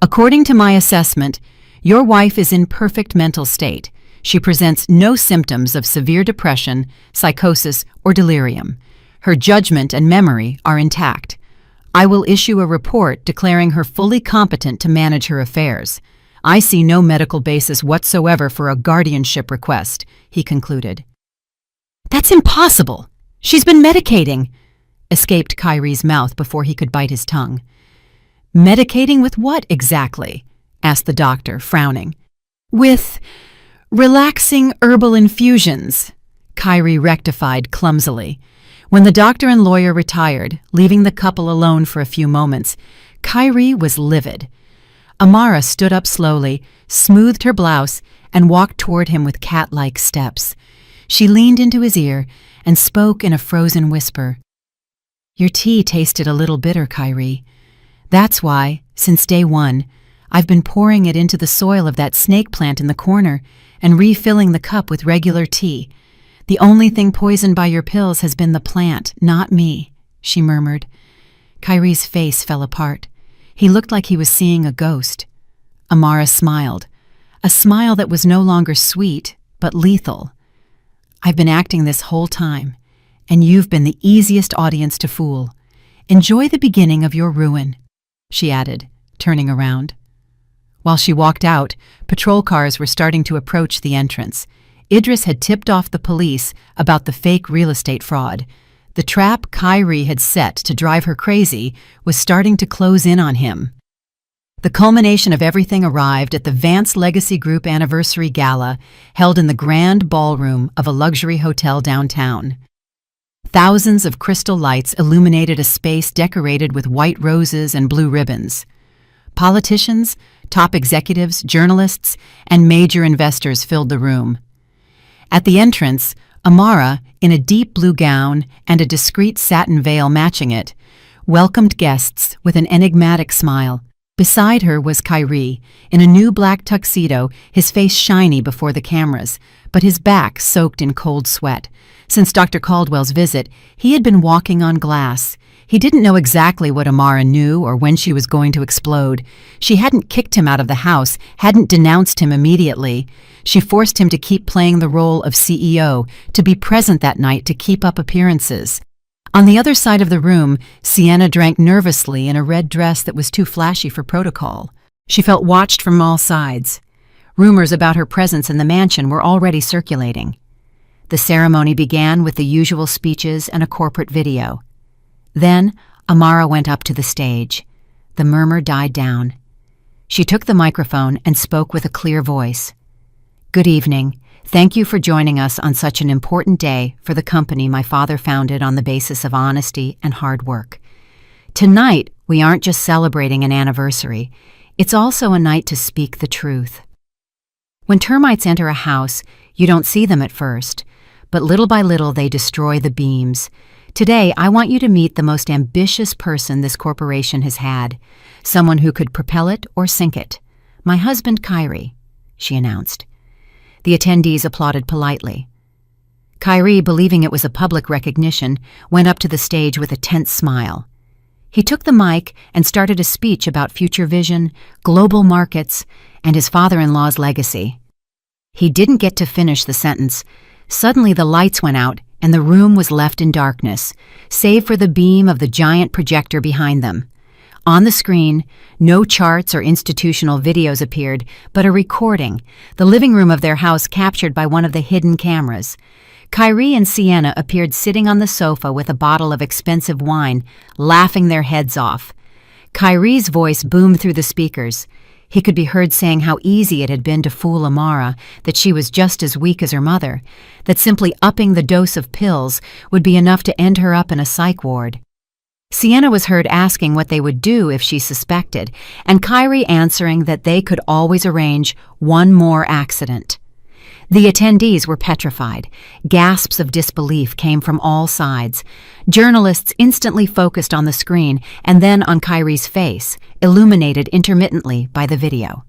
[SPEAKER 1] "according to my assessment, your wife is in perfect mental state. She presents no symptoms of severe depression, psychosis, or delirium. Her judgment and memory are intact. I will issue a report declaring her fully competent to manage her affairs. I see no medical basis whatsoever for a guardianship request," he concluded. "That's impossible! She's been medicating!" escaped Kyrie's mouth before he could bite his tongue. "Medicating with what exactly?" asked the doctor, frowning. "With relaxing herbal infusions," Kyrie rectified clumsily. When the doctor and lawyer retired, leaving the couple alone for a few moments, Kyrie was livid. Amara stood up slowly, smoothed her blouse, and walked toward him with cat-like steps. She leaned into his ear and spoke in a frozen whisper. "Your tea tasted a little bitter, Kyrie. That's why, since day one, I've been pouring it into the soil of that snake plant in the corner and refilling the cup with regular tea. The only thing poisoned by your pills has been the plant, not me," she murmured. Kyrie's face fell apart. He looked like he was seeing a ghost. Amara smiled, a smile that was no longer sweet, but lethal. "I've been acting this whole time, and you've been the easiest audience to fool. Enjoy the beginning of your ruin," she added, turning around. While she walked out, patrol cars were starting to approach the entrance. Idris had tipped off the police about the fake real estate fraud. The trap Kyrie had set to drive her crazy was starting to close in on him. The culmination of everything arrived at the Vance Legacy Group Anniversary Gala, held in the grand ballroom of a luxury hotel downtown. Thousands of crystal lights illuminated a space decorated with white roses and blue ribbons. Politicians, top executives, journalists, and major investors filled the room. At the entrance, Amara, in a deep blue gown and a discreet satin veil matching it, welcomed guests with an enigmatic smile. Beside her was Kyrie, in a new black tuxedo, his face shiny before the cameras, but his back soaked in cold sweat. Since Dr. Caldwell's visit, he had been walking on glass. He didn't know exactly what Amara knew or when she was going to explode. She hadn't kicked him out of the house, hadn't denounced him immediately. She forced him to keep playing the role of CEO, to be present that night to keep up appearances. On the other side of the room, Sienna drank nervously in a red dress that was too flashy for protocol. She felt watched from all sides. Rumors about her presence in the mansion were already circulating. The ceremony began with the usual speeches and a corporate video. Then, Amara went up to the stage. The murmur died down. She took the microphone and spoke with a clear voice. "Good evening. Thank you for joining us on such an important day for the company my father founded on the basis of honesty and hard work. Tonight, we aren't just celebrating an anniversary. It's also a night to speak the truth. When termites enter a house, you don't see them at first, but little by little they destroy the beams. Today, I want you to meet the most ambitious person this corporation has had, someone who could propel it or sink it. My husband, Kyrie," she announced. The attendees applauded politely. Kyrie, believing it was a public recognition, went up to the stage with a tense smile. He took the mic and started a speech about future vision, global markets, and his father-in-law's legacy. He didn't get to finish the sentence. Suddenly the lights went out and the room was left in darkness, save for the beam of the giant projector behind them. On the screen, no charts or institutional videos appeared, but a recording, the living room of their house captured by one of the hidden cameras. Kyrie and Sienna appeared sitting on the sofa with a bottle of expensive wine, laughing their heads off. Kyrie's voice boomed through the speakers. He could be heard saying how easy it had been to fool Amara, that she was just as weak as her mother, that simply upping the dose of pills would be enough to end her up in a psych ward. Sienna was heard asking what they would do if she suspected, and Kyrie answering that they could always arrange one more accident. The attendees were petrified. Gasps of disbelief came from all sides. Journalists instantly focused on the screen and then on Kyrie's face, illuminated intermittently by the video.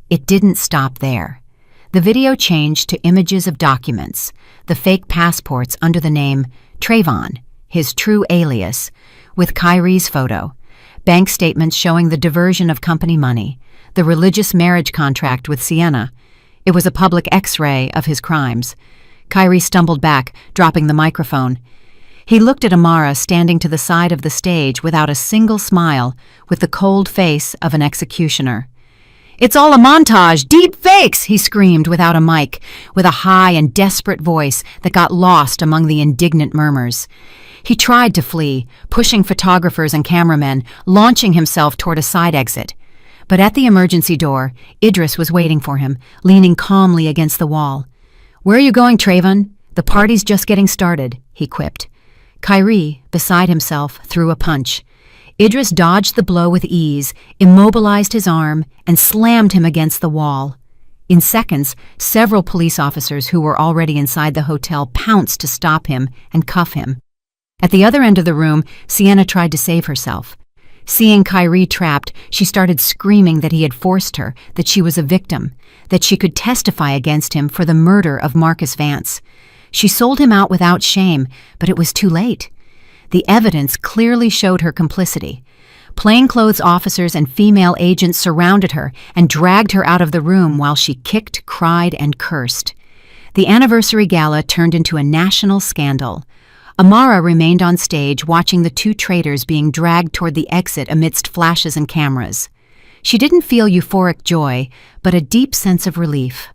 [SPEAKER 1] It didn't stop there. The video changed to images of documents, the fake passports under the name Trayvon, his true alias, with Kyrie's photo, bank statements showing the diversion of company money, the religious marriage contract with Sienna. It was a public X-ray of his crimes. Kyrie stumbled back, dropping the microphone. He looked at Amara standing to the side of the stage without a single smile, with the cold face of an executioner. "It's all a montage! Deep fakes!" he screamed without a mic, with a high and desperate voice that got lost among the indignant murmurs. He tried to flee, pushing photographers and cameramen, launching himself toward a side exit. But at the emergency door, Idris was waiting for him, leaning calmly against the wall. "Where are you going, Trayvon? The party's just getting started," he quipped. Kyrie, beside himself, threw a punch. Idris dodged the blow with ease, immobilized his arm, and slammed him against the wall. In seconds, several police officers who were already inside the hotel pounced to stop him and cuff him. At the other end of the room, Sienna tried to save herself. Seeing Kyrie trapped, she started screaming that he had forced her, that she was a victim, that she could testify against him for the murder of Marcus Vance. She sold him out without shame, but it was too late. The evidence clearly showed her complicity. Plainclothes officers and female agents surrounded her and dragged her out of the room while she kicked, cried, and cursed. The anniversary gala turned into a national scandal. Amara remained on stage watching the two traitors being dragged toward the exit amidst flashes and cameras. She didn't feel euphoric joy, but a deep sense of relief.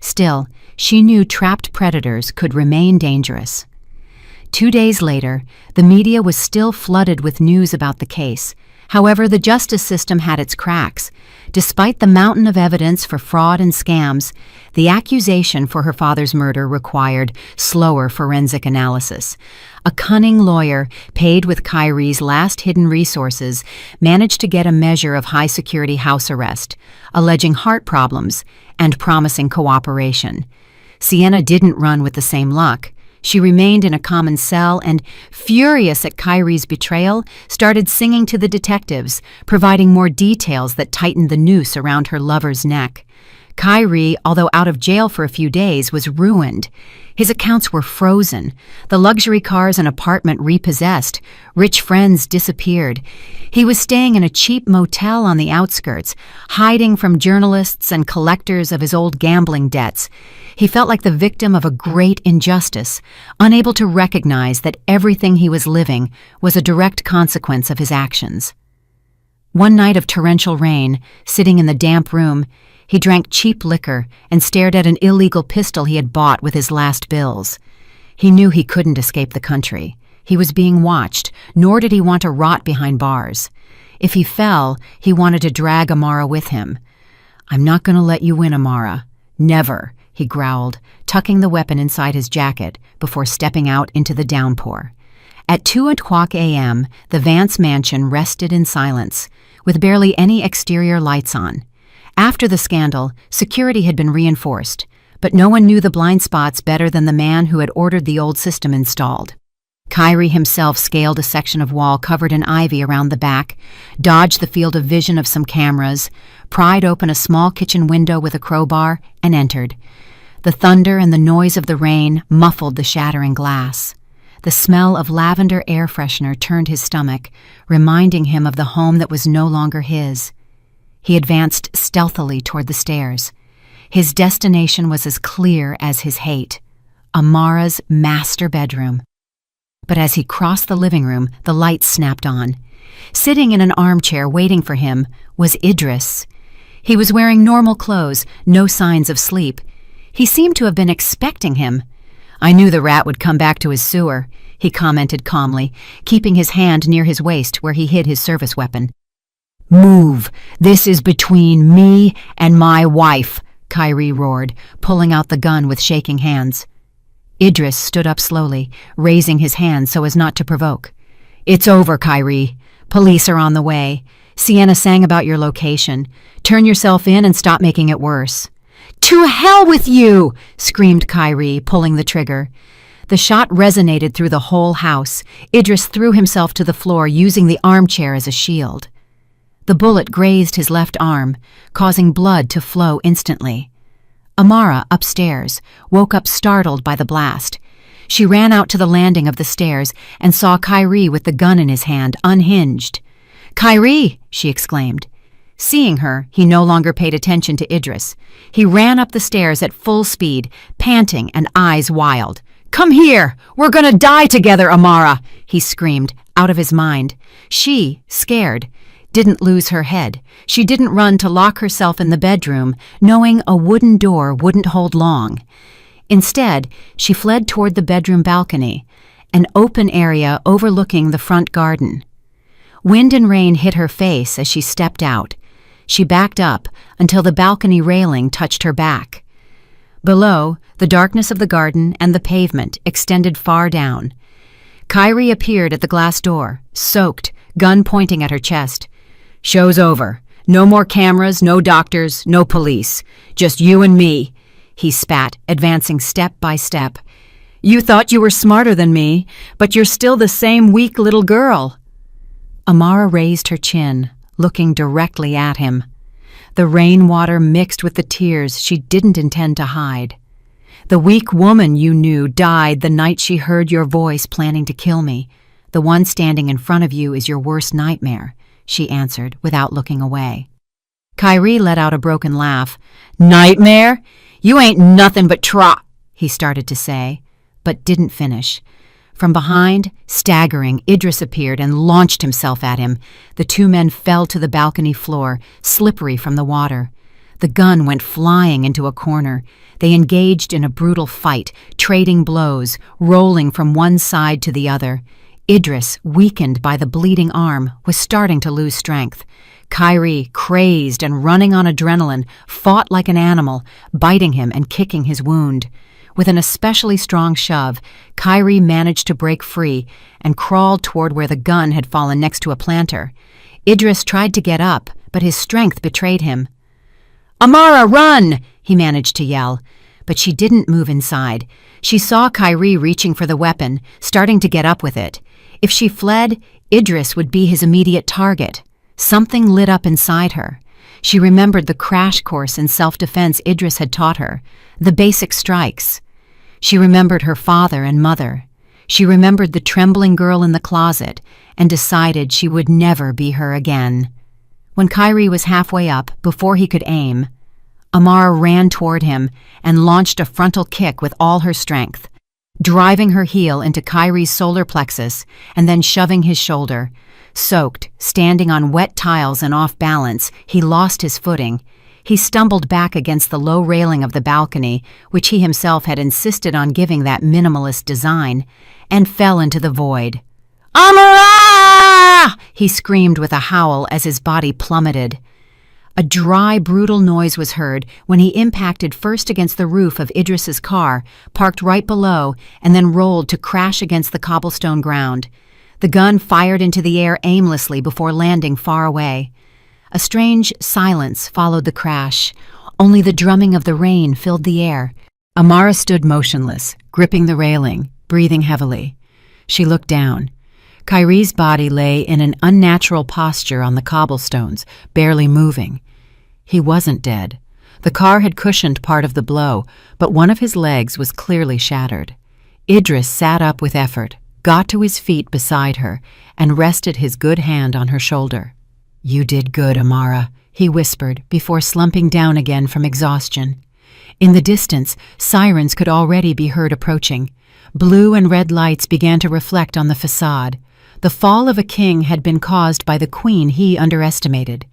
[SPEAKER 1] Still, she knew trapped predators could remain dangerous. 2 days later, the media was still flooded with news about the case. However, the justice system had its cracks. Despite the mountain of evidence for fraud and scams, the accusation for her father's murder required slower forensic analysis. A cunning lawyer, paid with Kyrie's last hidden resources, managed to get a measure of high-security house arrest, alleging heart problems and promising cooperation. Sienna didn't run with the same luck. She remained in a common cell and, furious at Kyrie's betrayal, started singing to the detectives, providing more details that tightened the noose around her lover's neck. Kyrie, although out of jail for a few days, was ruined. His accounts were frozen, the luxury cars and apartment repossessed, rich friends disappeared. He was staying in a cheap motel on the outskirts, hiding from journalists and collectors of his old gambling debts. He felt like the victim of a great injustice, unable to recognize that everything he was living was a direct consequence of his actions. One night of torrential rain, sitting in the damp room, he drank cheap liquor and stared at an illegal pistol he had bought with his last bills. He knew he couldn't escape the country. He was being watched, nor did he want to rot behind bars. If he fell, he wanted to drag Amara with him. "I'm not going to let you win, Amara. Never," he growled, tucking the weapon inside his jacket before stepping out into the downpour. At 2:00 a.m., the Vance mansion rested in silence, with barely any exterior lights on. After the scandal, security had been reinforced, but no one knew the blind spots better than the man who had ordered the old system installed. Kyrie himself scaled a section of wall covered in ivy around the back, dodged the field of vision of some cameras, pried open a small kitchen window with a crowbar, and entered. The thunder and the noise of the rain muffled the shattering glass. The smell of lavender air freshener turned his stomach, reminding him of the home that was no longer his. He advanced stealthily toward the stairs. His destination was as clear as his hate: Amara's master bedroom. But as he crossed the living room, the lights snapped on. Sitting in an armchair waiting for him was Idris. He was wearing normal clothes, no signs of sleep. He seemed to have been expecting him. "I knew the rat would come back to his sewer," he commented calmly, keeping his hand near his waist where he hid his service weapon. "Move! This is between me and my wife," Kyrie roared, pulling out the gun with shaking hands. Idris stood up slowly, raising his hand so as not to provoke. "It's over, Kyrie. Police are on the way. Sienna sang about your location. Turn yourself in and stop making it worse." "To hell with you!" screamed Kyrie, pulling the trigger. The shot resonated through the whole house. Idris threw himself to the floor, using the armchair as a shield. The bullet grazed his left arm, causing blood to flow instantly. Amara, upstairs, woke up startled by the blast. She ran out to the landing of the stairs and saw Kyrie with the gun in his hand, unhinged. "Kyrie!" she exclaimed. Seeing her, he no longer paid attention to Idris. He ran up the stairs at full speed, panting and eyes wild. "Come here! We're gonna die together, Amara!" he screamed, out of his mind. She, scared, didn't lose her head. She didn't run to lock herself in the bedroom, knowing a wooden door wouldn't hold long. Instead, she fled toward the bedroom balcony, an open area overlooking the front garden. Wind and rain hit her face as she stepped out. She backed up until the balcony railing touched her back. Below, the darkness of the garden and the pavement extended far down. Kyrie appeared at the glass door, soaked, gun pointing at her chest. "Show's over. No more cameras, no doctors, no police. Just you and me," he spat, advancing step by step. "You thought you were smarter than me, but you're still the same weak little girl." Amara raised her chin, looking directly at him. The rainwater mixed with the tears she didn't intend to hide. "The weak woman you knew died the night she heard your voice planning to kill me. The one standing in front of you is your worst nightmare," she answered without looking away. Kyrie let out a broken laugh. "Nightmare? You ain't nothing but he started to say, but didn't finish. From behind, staggering, Idris appeared and launched himself at him. The two men fell to the balcony floor, slippery from the water. The gun went flying into a corner. They engaged in a brutal fight, trading blows, rolling from one side to the other. Idris, weakened by the bleeding arm, was starting to lose strength. Kyrie, crazed and running on adrenaline, fought like an animal, biting him and kicking his wound. With an especially strong shove, Kyrie managed to break free and crawled toward where the gun had fallen next to a planter. Idris tried to get up, but his strength betrayed him. "Amara, run!" he managed to yell. But she didn't move inside. She saw Kyrie reaching for the weapon, starting to get up with it. If she fled, Idris would be his immediate target. Something lit up inside her. She remembered the crash course in self-defense Idris had taught her, the basic strikes. She remembered her father and mother. She remembered the trembling girl in the closet and decided she would never be her again. When Kyrie was halfway up, before he could aim, Amara ran toward him and launched a frontal kick with all her strength, driving her heel into Kyrie's solar plexus and then shoving his shoulder. Soaked, standing on wet tiles and off balance, he lost his footing. He stumbled back against the low railing of the balcony, which he himself had insisted on giving that minimalist design, and fell into the void. "Amara!" he screamed with a howl as his body plummeted. A dry, brutal noise was heard when he impacted first against the roof of Idris's car, parked right below, and then rolled to crash against the cobblestone ground. The gun fired into the air aimlessly before landing far away. A strange silence followed the crash. Only the drumming of the rain filled the air. Amara stood motionless, gripping the railing, breathing heavily. She looked down. Kyrie's body lay in an unnatural posture on the cobblestones, barely moving. He wasn't dead. The car had cushioned part of the blow, but one of his legs was clearly shattered. Idris sat up with effort, got to his feet beside her, and rested his good hand on her shoulder. "You did good, Amara," he whispered before slumping down again from exhaustion. In the distance, sirens could already be heard approaching. Blue and red lights began to reflect on the facade. The fall of a king had been caused by the queen he underestimated.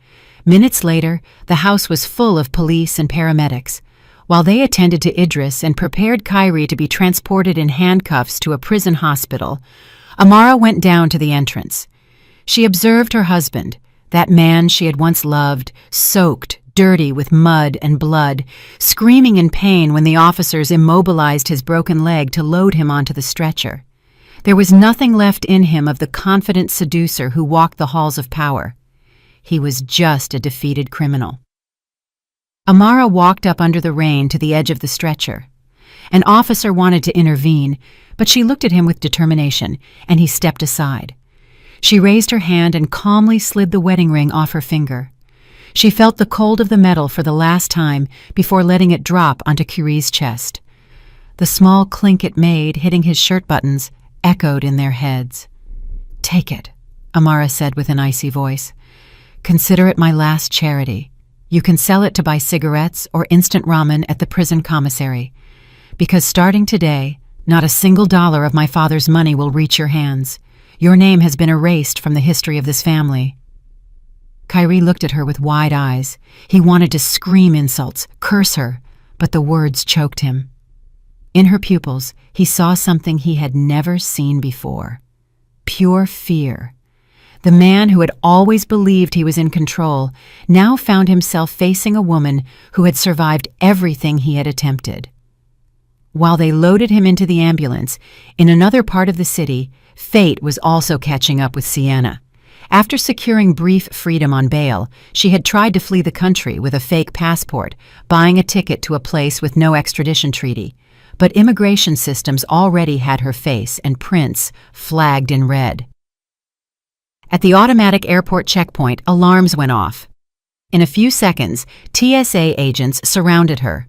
[SPEAKER 1] Minutes later, the house was full of police and paramedics. While they attended to Idris and prepared Kyrie to be transported in handcuffs to a prison hospital, Amara went down to the entrance. She observed her husband, That man she had once loved, soaked, dirty with mud and blood, screaming in pain when the officers immobilized his broken leg to load him onto the stretcher. There was nothing left in him of the confident seducer who walked the halls of power. He was just a defeated criminal. Amara walked up under the rain to the edge of the stretcher. An officer wanted to intervene, but she looked at him with determination, and he stepped aside. She raised her hand and calmly slid the wedding ring off her finger. She felt the cold of the metal for the last time before letting it drop onto Curie's chest. The small clink it made, hitting his shirt buttons, echoed in their heads. "Take it," Amara said with an icy voice. "Consider it my last charity. You can sell it to buy cigarettes or instant ramen at the prison commissary. Because starting today, not a single dollar of my father's money will reach your hands. Your name has been erased from the history of this family." Kyrie looked at her with wide eyes. He wanted to scream insults, curse her, but the words choked him. In her pupils, he saw something he had never seen before. Pure fear. The man who had always believed he was in control now found himself facing a woman who had survived everything he had attempted. While they loaded him into the ambulance, in another part of the city, fate was also catching up with Sienna. After securing brief freedom on bail, she had tried to flee the country with a fake passport, buying a ticket to a place with no extradition treaty. But immigration systems already had her face and prints flagged in red. At the automatic airport checkpoint, alarms went off. In a few seconds, TSA agents surrounded her.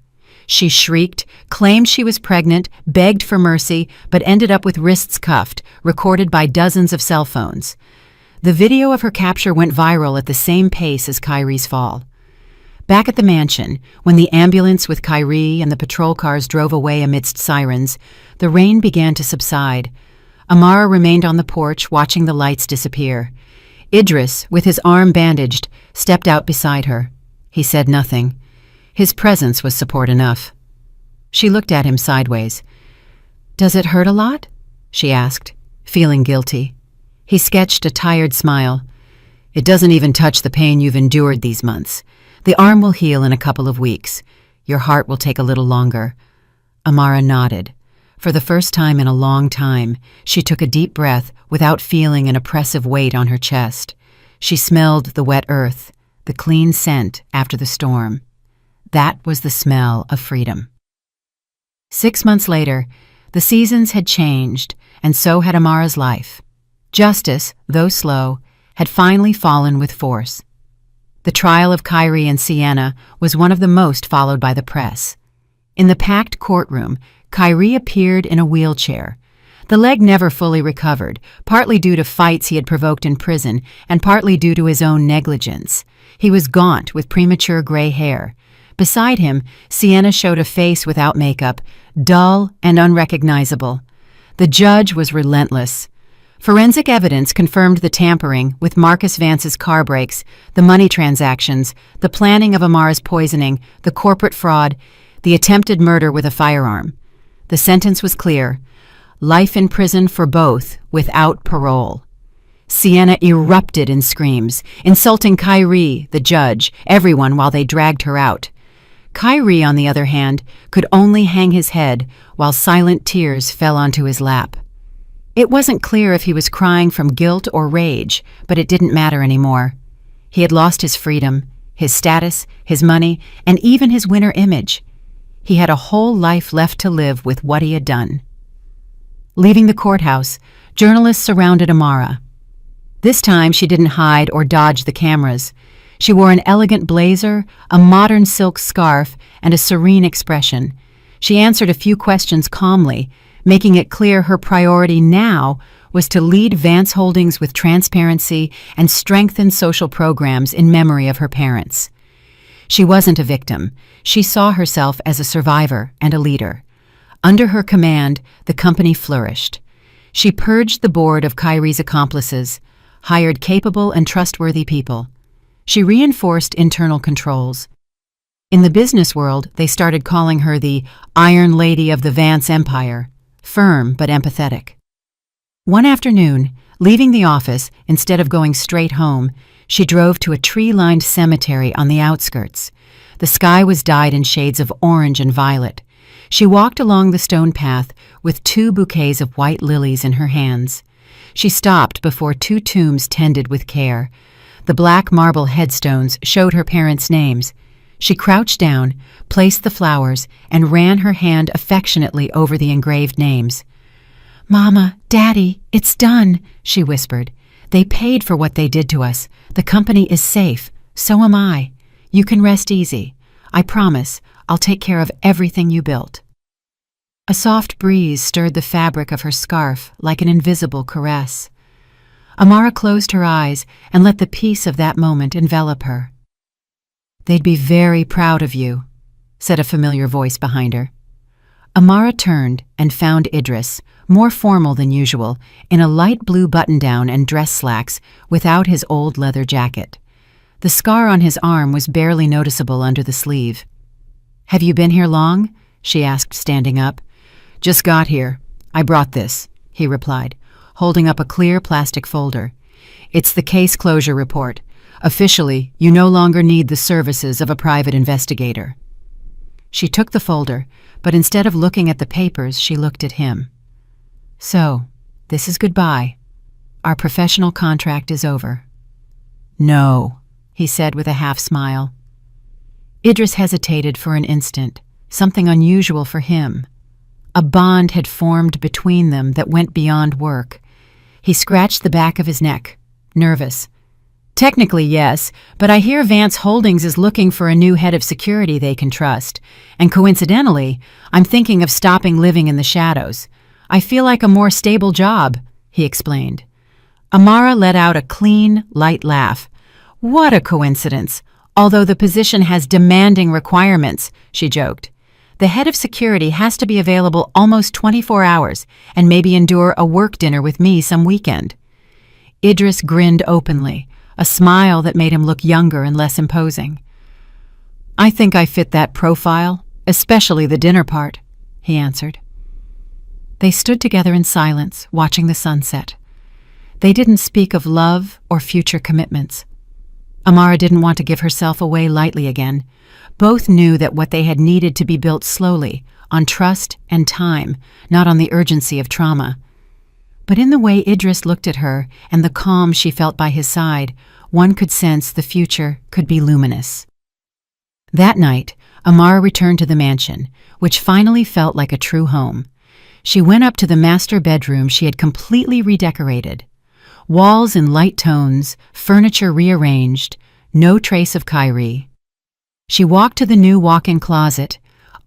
[SPEAKER 1] She shrieked, claimed she was pregnant, begged for mercy, but ended up with wrists cuffed, recorded by dozens of cell phones. The video of her capture went viral at the same pace as Kyrie's fall. Back at the mansion, when the ambulance with Kyrie and the patrol cars drove away amidst sirens, the rain began to subside. Amara remained on the porch, watching the lights disappear. Idris, with his arm bandaged, stepped out beside her. He said nothing. His presence was support enough. She looked at him sideways. "Does it hurt a lot?" she asked, feeling guilty. He sketched a tired smile. "It doesn't even touch the pain you've endured these months. The arm will heal in a couple of weeks. Your heart will take a little longer." Amara nodded. For the first time in a long time, she took a deep breath without feeling an oppressive weight on her chest. She smelled the wet earth, the clean scent after the storm. That was the smell of freedom. 6 months later, the seasons had changed, and so had Amara's life. Justice, though slow, had finally fallen with force. The trial of Kyrie and Sienna was one of the most followed by the press. In the packed courtroom, Kyrie appeared in a wheelchair. The leg never fully recovered, partly due to fights he had provoked in prison and partly due to his own negligence. He was gaunt with premature gray hair. Beside him, Sienna showed a face without makeup, dull and unrecognizable. The judge was relentless. Forensic evidence confirmed the tampering with Marcus Vance's car brakes, the money transactions, the planning of Amara's poisoning, the corporate fraud, the attempted murder with a firearm. The sentence was clear: life in prison for both, without parole. Sienna erupted in screams, insulting Kyrie, the judge, everyone while they dragged her out. Kyrie, on the other hand, could only hang his head while silent tears fell onto his lap. It wasn't clear if he was crying from guilt or rage, but it didn't matter anymore. He had lost his freedom, his status, his money, and even his winner image. He had a whole life left to live with what he had done. Leaving the courthouse, journalists surrounded Amara. This time she didn't hide or dodge the cameras. She wore an elegant blazer, a modern silk scarf, and a serene expression. She answered a few questions calmly, making it clear her priority now was to lead Vance Holdings with transparency and strengthen social programs in memory of her parents. She wasn't a victim. She saw herself as a survivor and a leader. Under her command, the company flourished. She purged the board of Kyrie's accomplices, hired capable and trustworthy people. She reinforced internal controls. In the business world, they started calling her the Iron Lady of the Vance Empire, firm but empathetic. One afternoon, leaving the office, instead of going straight home, She drove to a tree-lined cemetery on the outskirts. The sky was dyed in shades of orange and violet. She walked along the stone path with 2 bouquets of white lilies in her hands. She stopped before 2 tombs tended with care. The black marble headstones showed her parents' names. She crouched down, placed the flowers, and ran her hand affectionately over the engraved names. "Mama, Daddy, it's done," she whispered. "They paid for what they did to us. The company is safe. So am I. You can rest easy. I promise I'll take care of everything you built." A soft breeze stirred the fabric of her scarf like an invisible caress. Amara closed her eyes and let the peace of that moment envelop her. "They'd be very proud of you," said a familiar voice behind her. Amara turned and found Idris, more formal than usual, in a light blue button-down and dress slacks without his old leather jacket. The scar on his arm was barely noticeable under the sleeve. "Have you been here long?" she asked, standing up. "Just got here. I brought this," he replied, holding up a clear plastic folder. "It's the case closure report. Officially, you no longer need the services of a private investigator." She took the folder, but instead of looking at the papers, she looked at him. "So, this is goodbye. Our professional contract is over." "No," he said with a half-smile. Idris hesitated for an instant, something unusual for him. A bond had formed between them that went beyond work. He scratched the back of his neck, nervous. "Technically, yes, but I hear Vance Holdings is looking for a new head of security they can trust. And coincidentally, I'm thinking of stopping living in the shadows. I feel like a more stable job," he explained. Amara let out a clean, light laugh. "What a coincidence! Although the position has demanding requirements," she joked. "The head of security has to be available almost 24 hours and maybe endure a work dinner with me some weekend." Idris grinned openly, a smile that made him look younger and less imposing. "I think I fit that profile, especially the dinner part," he answered. They stood together in silence, watching the sunset. They didn't speak of love or future commitments. Amara didn't want to give herself away lightly again. Both knew that what they had needed to be built slowly, on trust and time, not on the urgency of trauma. But in the way Idris looked at her and the calm she felt by his side, one could sense the future could be luminous. That night, Amara returned to the mansion, which finally felt like a true home. She went up to the master bedroom she had completely redecorated. Walls in light tones, furniture rearranged, no trace of Kyrie. She walked to the new walk-in closet,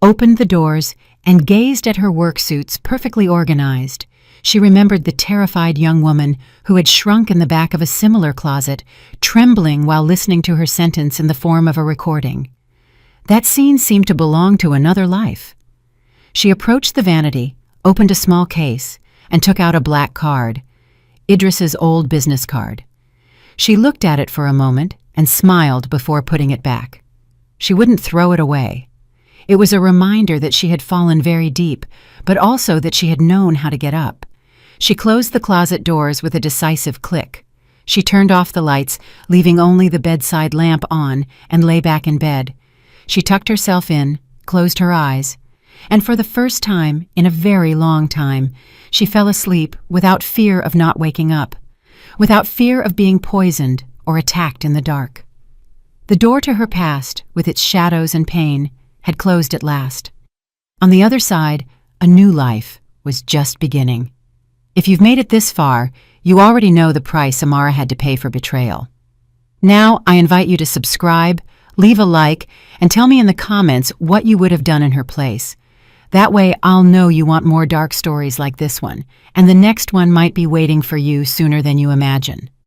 [SPEAKER 1] opened the doors, and gazed at her work suits perfectly organized. She remembered the terrified young woman who had shrunk in the back of a similar closet, trembling while listening to her sentence in the form of a recording. That scene seemed to belong to another life. She approached the vanity, opened a small case, and took out a black card, Idris's old business card. She looked at it for a moment and smiled before putting it back. She wouldn't throw it away. It was a reminder that she had fallen very deep, but also that she had known how to get up. She closed the closet doors with a decisive click. She turned off the lights, leaving only the bedside lamp on, and lay back in bed. She tucked herself in, closed her eyes, and for the first time in a very long time, she fell asleep without fear of not waking up, without fear of being poisoned or attacked in the dark. The door to her past, with its shadows and pain, had closed at last. On the other side, a new life was just beginning. If you've made it this far, you already know the price Amara had to pay for betrayal. Now, I invite you to subscribe, leave a like, and tell me in the comments what you would have done in her place. That way, I'll know you want more dark stories like this one, and the next one might be waiting for you sooner than you imagine.